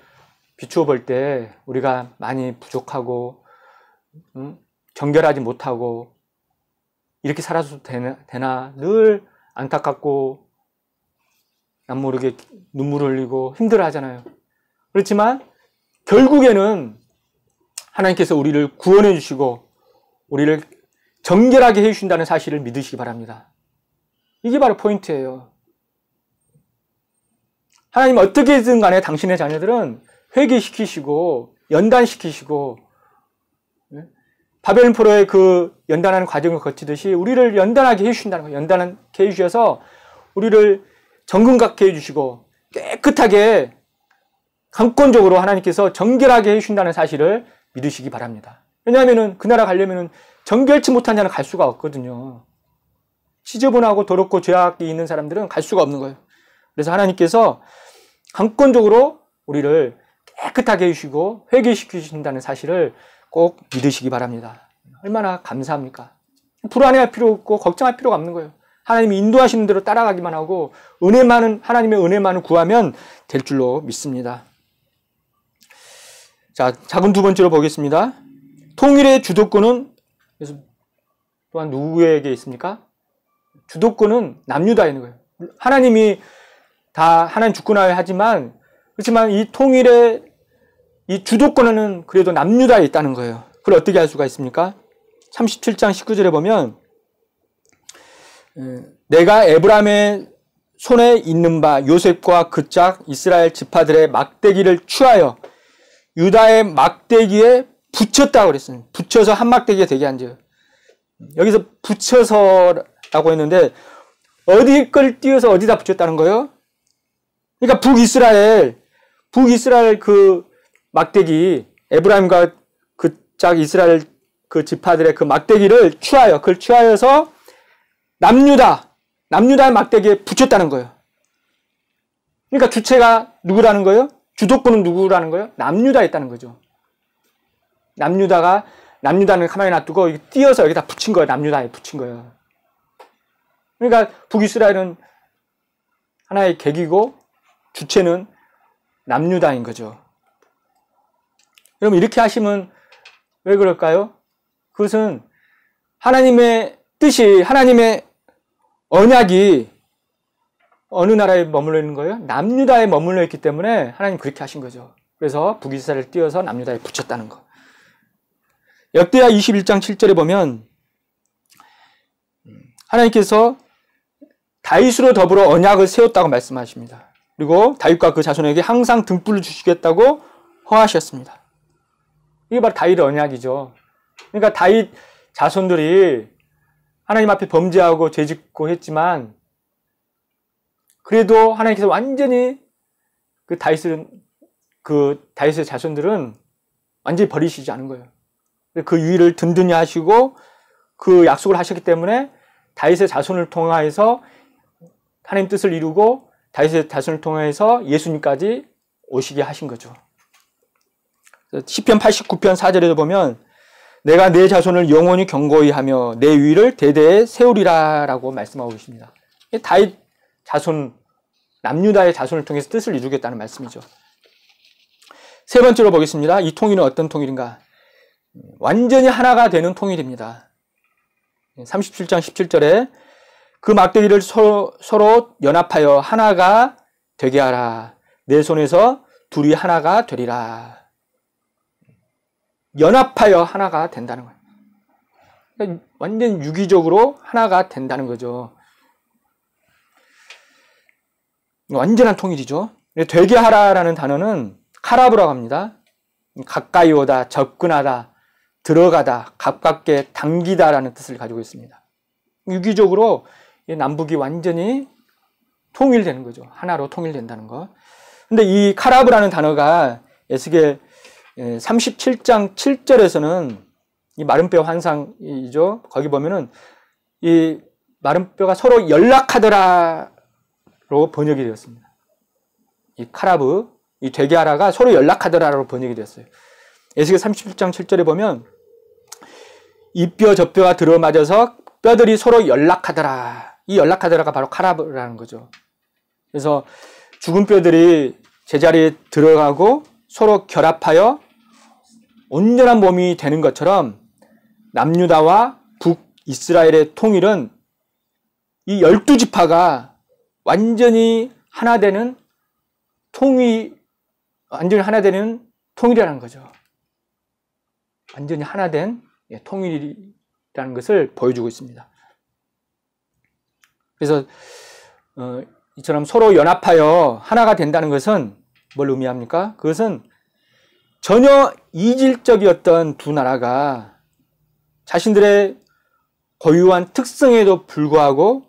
비추어 볼 때 우리가 많이 부족하고 정결하지 못하고 이렇게 살아도 되나 늘 안타깝고 남 모르게 눈물을 흘리고 힘들어 하잖아요. 그렇지만 결국에는 하나님께서 우리를 구원해 주시고 우리를 정결하게 해주신다는 사실을 믿으시기 바랍니다. 이게 바로 포인트예요. 하나님 어떻게든 간에 당신의 자녀들은 회개시키시고 연단시키시고 바벨론 포로의 그 연단하는 과정을 거치듯이 우리를 연단하게 해주신다는 거예요. 연단하게 해주셔서 우리를 정금같게 해주시고 깨끗하게 강권적으로 하나님께서 정결하게 해주신다는 사실을 믿으시기 바랍니다. 왜냐하면은 그 나라 가려면은 정결치 못한 자는 갈 수가 없거든요. 지저분하고 더럽고 죄악이 있는 사람들은 갈 수가 없는 거예요. 그래서 하나님께서 강권적으로 우리를 깨끗하게 해주시고 회개시키신다는 사실을 꼭 믿으시기 바랍니다. 얼마나 감사합니까? 불안해할 필요 없고 걱정할 필요가 없는 거예요. 하나님이 인도하시는 대로 따라가기만 하고 하나님의 은혜만을 구하면 될 줄로 믿습니다. 자, 작은 두 번째로 보겠습니다. 통일의 주도권은 그래서 또한 누구에게 있습니까? 주도권은 남유다에 있는 거예요. 하나님이 다 하나님 주권하에 하지만 그렇지만 이 통일의 이 주도권은 그래도 남유다에 있다는 거예요. 그걸 어떻게 알 수가 있습니까? 37장 19절에 보면 내가 에브라임의 손에 있는 바 요셉과 그 짝 이스라엘 지파들의 막대기를 취하여 유다의 막대기에 붙였다고 그랬어요. 붙여서 한 막대기가 되게 한지요. 여기서 붙여서라고 했는데 어디 걸 띄어서 어디다 붙였다는 거예요? 그러니까 북이스라엘 그 막대기 에브라임과 그 짝 이스라엘 그 지파들의 그 막대기를 그걸 취하여서 남유다의 막대기에 붙였다는 거예요. 그러니까 주체가 누구라는 거예요? 주도권은 누구라는 거예요? 남유다에 있다는 거죠. 남유다는 가만히 놔두고 띄어서 여기다 붙인 거예요. 남유다에 붙인 거예요. 그러니까 북이스라엘은 하나의 객이고 주체는 남유다인 거죠. 여러분 이렇게 하시면 왜 그럴까요? 그것은 하나님의 뜻이 하나님의 언약이 어느 나라에 머물러 있는 거예요? 남유다에 머물러 있기 때문에 하나님 그렇게 하신 거죠. 그래서 북이스라엘을 띄어서 남유다에 붙였다는 거. 역대하 21장 7절에 보면 하나님께서 다윗으로 더불어 언약을 세웠다고 말씀하십니다. 그리고 다윗과 그 자손에게 항상 등불을 주시겠다고 허하셨습니다. 이게 바로 다윗의 언약이죠. 그러니까 다윗 자손들이 하나님 앞에 범죄하고 죄짓고 했지만 그래도 하나님께서 완전히 그 다윗의 자손들은 완전히 버리시지 않은 거예요. 그 유의를 든든히 하시고 그 약속을 하셨기 때문에 다윗의 자손을 통하여서 하나님 뜻을 이루고 다윗의 자손을 통해서 예수님까지 오시게 하신 거죠. 시편 89편 4절에도 보면 내가 내 자손을 영원히 경고히 하며 내 위를 대대에 세우리라 라고 말씀하고 계십니다. 다윗 자손, 남유다의 자손을 통해서 뜻을 이루겠다는 말씀이죠. 세 번째로 보겠습니다. 이 통일은 어떤 통일인가? 완전히 하나가 되는 통일입니다. 37장 17절에 그 막대기를 서로 연합하여 하나가 되게 하라. 내 손에서 둘이 하나가 되리라. 연합하여 하나가 된다는 거예요. 완전 유기적으로 하나가 된다는 거죠. 완전한 통일이죠. 되게 하라라는 단어는 카라브라고 합니다. 가까이 오다, 접근하다, 들어가다, 가깝게 당기다라는 뜻을 가지고 있습니다. 유기적으로 남북이 완전히 통일되는 거죠. 하나로 통일된다는 거. 근데 이 카라브라는 단어가 에스겔 37장 7절에서는 이 마른 뼈 환상이죠. 거기 보면은 이 마른 뼈가 서로 연락하더라로 번역이 되었습니다. 이 카라브, 이 되게 하라가 서로 연락하더라로 번역이 되었어요. 에스겔 37장 7절에 보면 이 뼈 저 뼈가 들어맞아서 뼈들이 서로 연락하더라. 이 연락하더라가 바로 카라브라는 거죠. 그래서 죽은 뼈들이 제자리에 들어가고 서로 결합하여 온전한 몸이 되는 것처럼 남유다와 북이스라엘의 통일은 이 12지파가 완전히 하나 되는 통일이라는 거죠. 완전히 하나 된 통일이라는 것을 보여주고 있습니다. 그래서 이처럼 서로 연합하여 하나가 된다는 것은 뭘 의미합니까? 그것은 전혀 이질적이었던 두 나라가 자신들의 고유한 특성에도 불구하고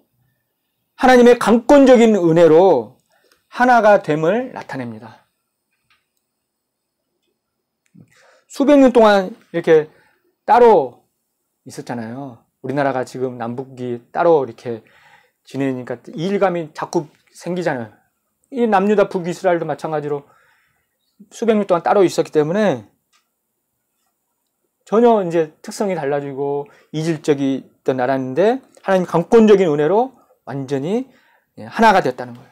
하나님의 강권적인 은혜로 하나가 됨을 나타냅니다. 수백 년 동안 이렇게 따로 있었잖아요. 우리나라가 지금 남북이 따로 이렇게 지내니까 이일감이 자꾸 생기잖아요. 이 남유다 북이스라엘도 마찬가지로 수백 년 동안 따로 있었기 때문에 전혀 이제 특성이 달라지고 이질적이던 나라인데 하나님 강권적인 은혜로 완전히 하나가 되었다는 거예요.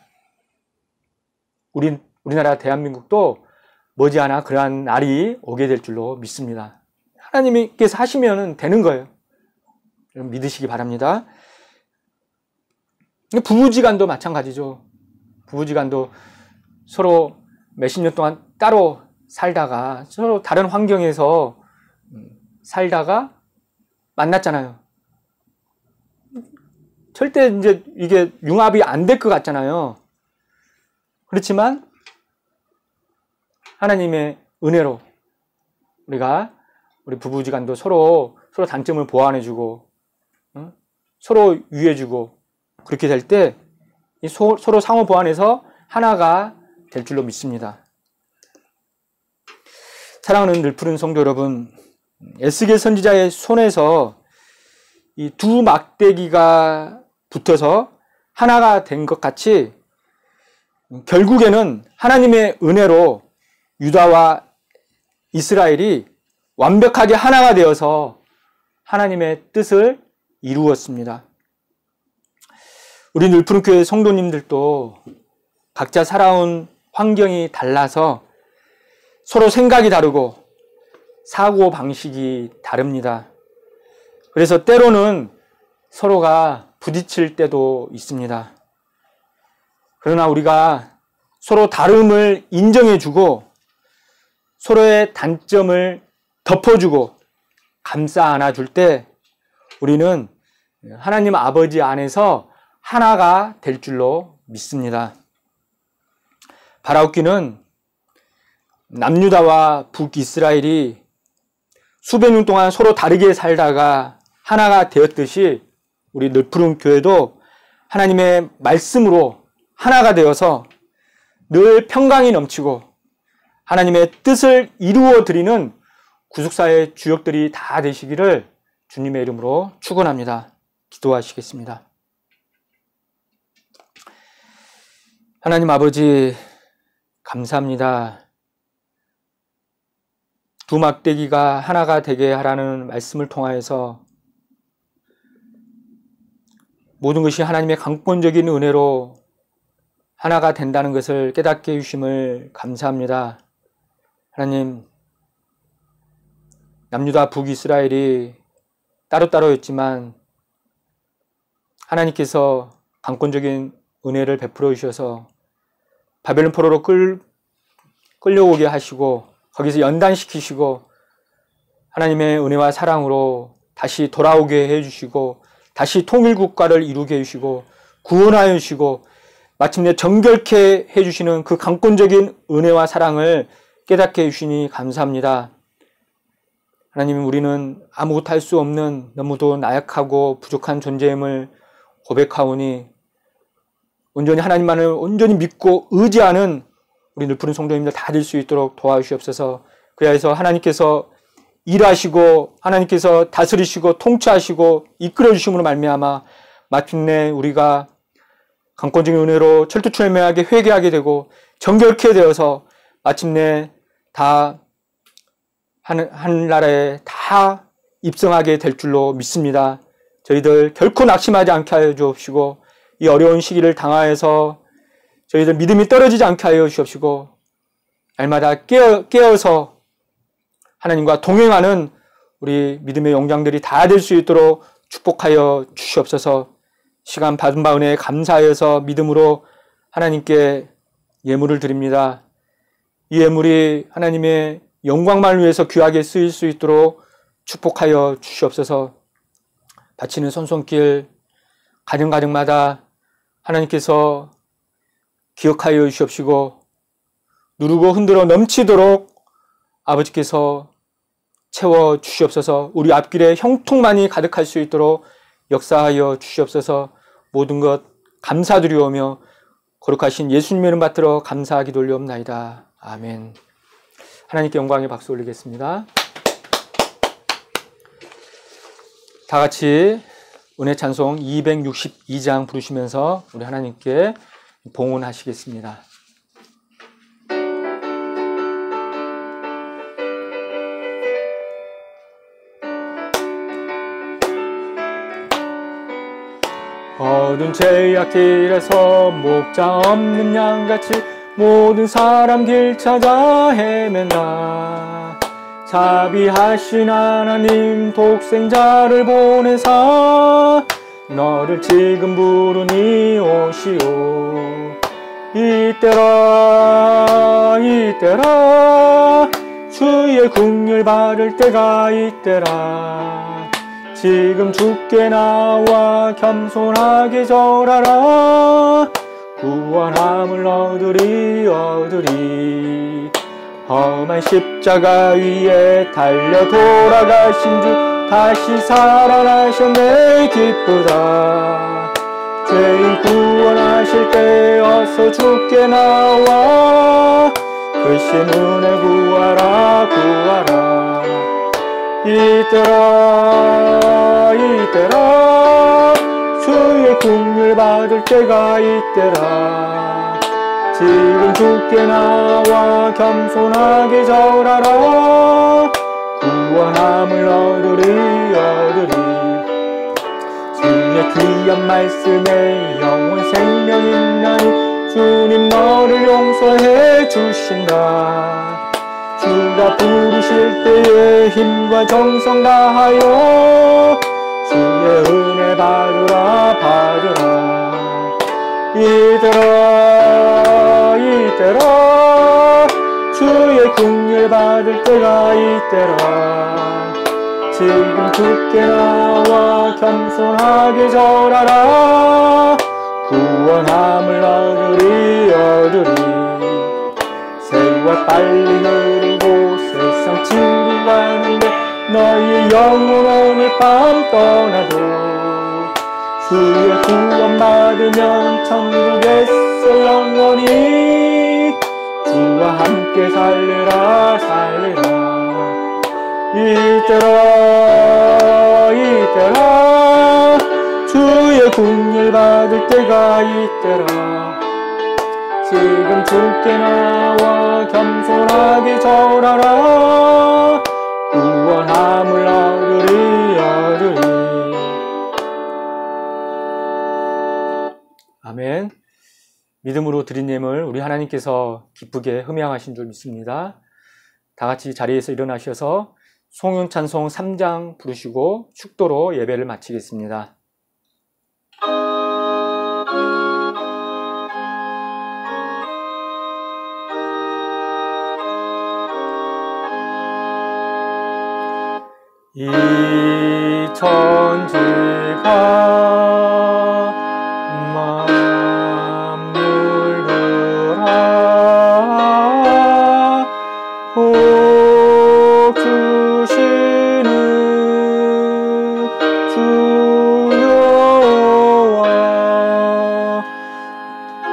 우리나라 대한민국도 머지않아 그러한 날이 오게 될 줄로 믿습니다. 하나님께서 하시면 되는 거예요. 여러분 믿으시기 바랍니다. 부부지간도 마찬가지죠. 부부지간도 서로 몇십 년 동안 따로 살다가 서로 다른 환경에서 살다가 만났잖아요. 절대 이제 이게 융합이 안 될 것 같잖아요. 그렇지만 하나님의 은혜로 우리 부부지간도 서로 단점을 보완해주고 서로 위해주고 그렇게 될 때 서로 상호 보완해서 하나가 될 줄로 믿습니다. 사랑하는 늘푸른 성도 여러분, 에스겔 선지자의 손에서 이 두 막대기가 붙어서 하나가 된 것 같이 결국에는 하나님의 은혜로 유다와 이스라엘이 완벽하게 하나가 되어서 하나님의 뜻을 이루었습니다. 우리 늘푸른 교회 성도님들도 각자 살아온 환경이 달라서 서로 생각이 다르고 사고 방식이 다릅니다. 그래서 때로는 서로가 부딪힐 때도 있습니다. 그러나 우리가 서로 다름을 인정해주고 서로의 단점을 덮어주고 감싸 안아줄 때 우리는 하나님 아버지 안에서 하나가 될 줄로 믿습니다. 바라옵기는 남유다와 북이스라엘이 수백 년 동안 서로 다르게 살다가 하나가 되었듯이 우리 늘푸른 교회도 하나님의 말씀으로 하나가 되어서 늘 평강이 넘치고 하나님의 뜻을 이루어 드리는 구속사의 주역들이 다 되시기를 주님의 이름으로 축원합니다. 기도하시겠습니다. 하나님 아버지 감사합니다. 두 막대기가 하나가 되게 하라는 말씀을 통하여서 모든 것이 하나님의 강권적인 은혜로 하나가 된다는 것을 깨닫게 해주심을 감사합니다. 하나님, 남유다 북이스라엘이 따로따로였지만 하나님께서 강권적인 은혜를 베풀어 주셔서 바벨론 포로로 끌려오게 하시고 거기서 연단시키시고 하나님의 은혜와 사랑으로 다시 돌아오게 해주시고 다시 통일국가를 이루게 해주시고 구원하여 주시고 마침내 정결케 해주시는 그 강권적인 은혜와 사랑을 깨닫게 해주시니 감사합니다. 하나님, 우리는 아무것도 할 수 없는 너무도 나약하고 부족한 존재임을 고백하오니 온전히 하나님만을 온전히 믿고 의지하는 우리 늘푸른 성도님들 다 될 수 있도록 도와주시옵소서. 그래서 하나님께서 일하시고 하나님께서 다스리시고 통치하시고 이끌어 주심으로 말미암아 마침내 우리가 강권적인 은혜로 철두철미하게 회개하게 되고 정결케 되어서 마침내 다 하늘나라에 다 입성하게 될 줄로 믿습니다. 저희들 결코 낙심하지 않게 하여 주옵시고 이 어려운 시기를 당하여서 저희들 믿음이 떨어지지 않게 하여 주옵시고 날마다 깨어서 하나님과 동행하는 우리 믿음의 용장들이 다 될 수 있도록 축복하여 주시옵소서. 시간 받은 바 은혜에 감사하여서 믿음으로 하나님께 예물을 드립니다. 이 예물이 하나님의 영광만을 위해서 귀하게 쓰일 수 있도록 축복하여 주시옵소서. 바치는 손손길 가정가정마다 하나님께서 기억하여 주시옵시고 누르고 흔들어 넘치도록 아버지께서 채워 주시옵소서. 우리 앞길에 형통만이 가득할 수 있도록 역사하여 주시옵소서. 모든 것 감사드리오며 거룩하신 예수님의 이름 받들어 감사하기 돌리옵나이다. 아멘. 하나님께 영광의 박수 올리겠습니다. 다 같이 은혜 찬송 262장 부르시면서 우리 하나님께 봉헌하시겠습니다. 어두운 죄악길에서 목자 없는 양같이 모든 사람 길 찾아 헤맨다. 자비하신 하나님 독생자를 보내사 너를 지금 부르니 오시오. 이때라 주의 긍휼 받을 때가 이때라. 지금 주께 나와 겸손하게 절하라. 구원함을 얻으리. 험한 십자가 위에 달려 돌아가신 주 다시 살아나셨네. 기쁘다. 죄인 구원하실 때 어서 주께 나와 그신 은혜 구하라. 이때라 주의 긍휼 받을 때가 이때라. 지금 주께 나와 겸손하게 절하라. 구원함을 얻으리. 주의 귀한 말씀에 영원 생명 있나니 주님 너를 용서해 주신다. 주가 부르실 때에 힘과 정성 다하여 주의 은혜 받으라. 이때라 주의 긍휼 받을 때가 이때라. 지금 주께 나와 겸손하게 절하라. 구원함을 얻으리. 세월 빨리 흐르고 세상 친구 가는데 너의 영혼 오늘 밤 떠나도 주의 구원 받으면 천국에서 영원히 주와 함께 살리라. 이때라 주의 긍휼 받을 때가 이때라. 지금 주께 나와 겸손하게 절하라. 구원함을 얻으리. 아멘. 믿음으로 드린 예물 우리 하나님께서 기쁘게 흠양하신 줄 믿습니다. 다 같이 자리에서 일어나셔서 송윤 찬송 3장 부르시고 축도로 예배를 마치겠습니다. 이 천지가 만물들아 복 주시는 주여와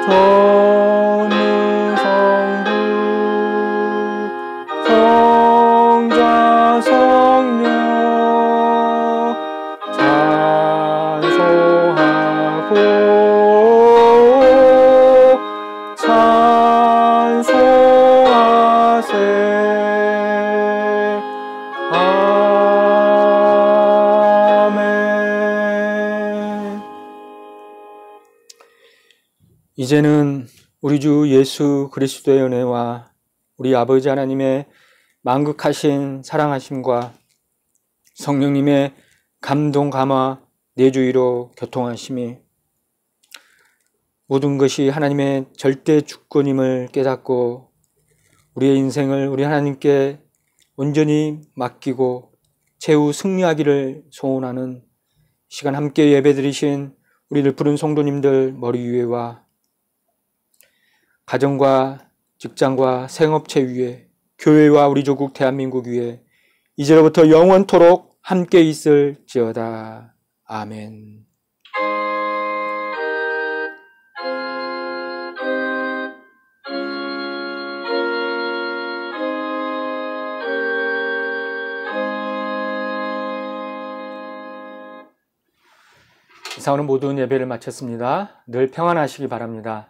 전능성부 성자 성령 찬송하세. 아멘. 이제는 우리 주 예수 그리스도의 은혜와 우리 아버지 하나님의 만극하신 사랑하심과 성령님의 감동 감화 내주의로 교통하심이 모든 것이 하나님의 절대 주권임을 깨닫고 우리의 인생을 우리 하나님께 온전히 맡기고 최후 승리하기를 소원하는 시간 함께 예배드리신 우리를 부른 성도님들 머리 위에와 가정과 직장과 생업체 위에 교회와 우리 조국 대한민국 위에 이제로부터 영원토록 함께 있을지어다. 아멘. 이상으로 모든 예배를 마쳤습니다. 늘 평안하시기 바랍니다.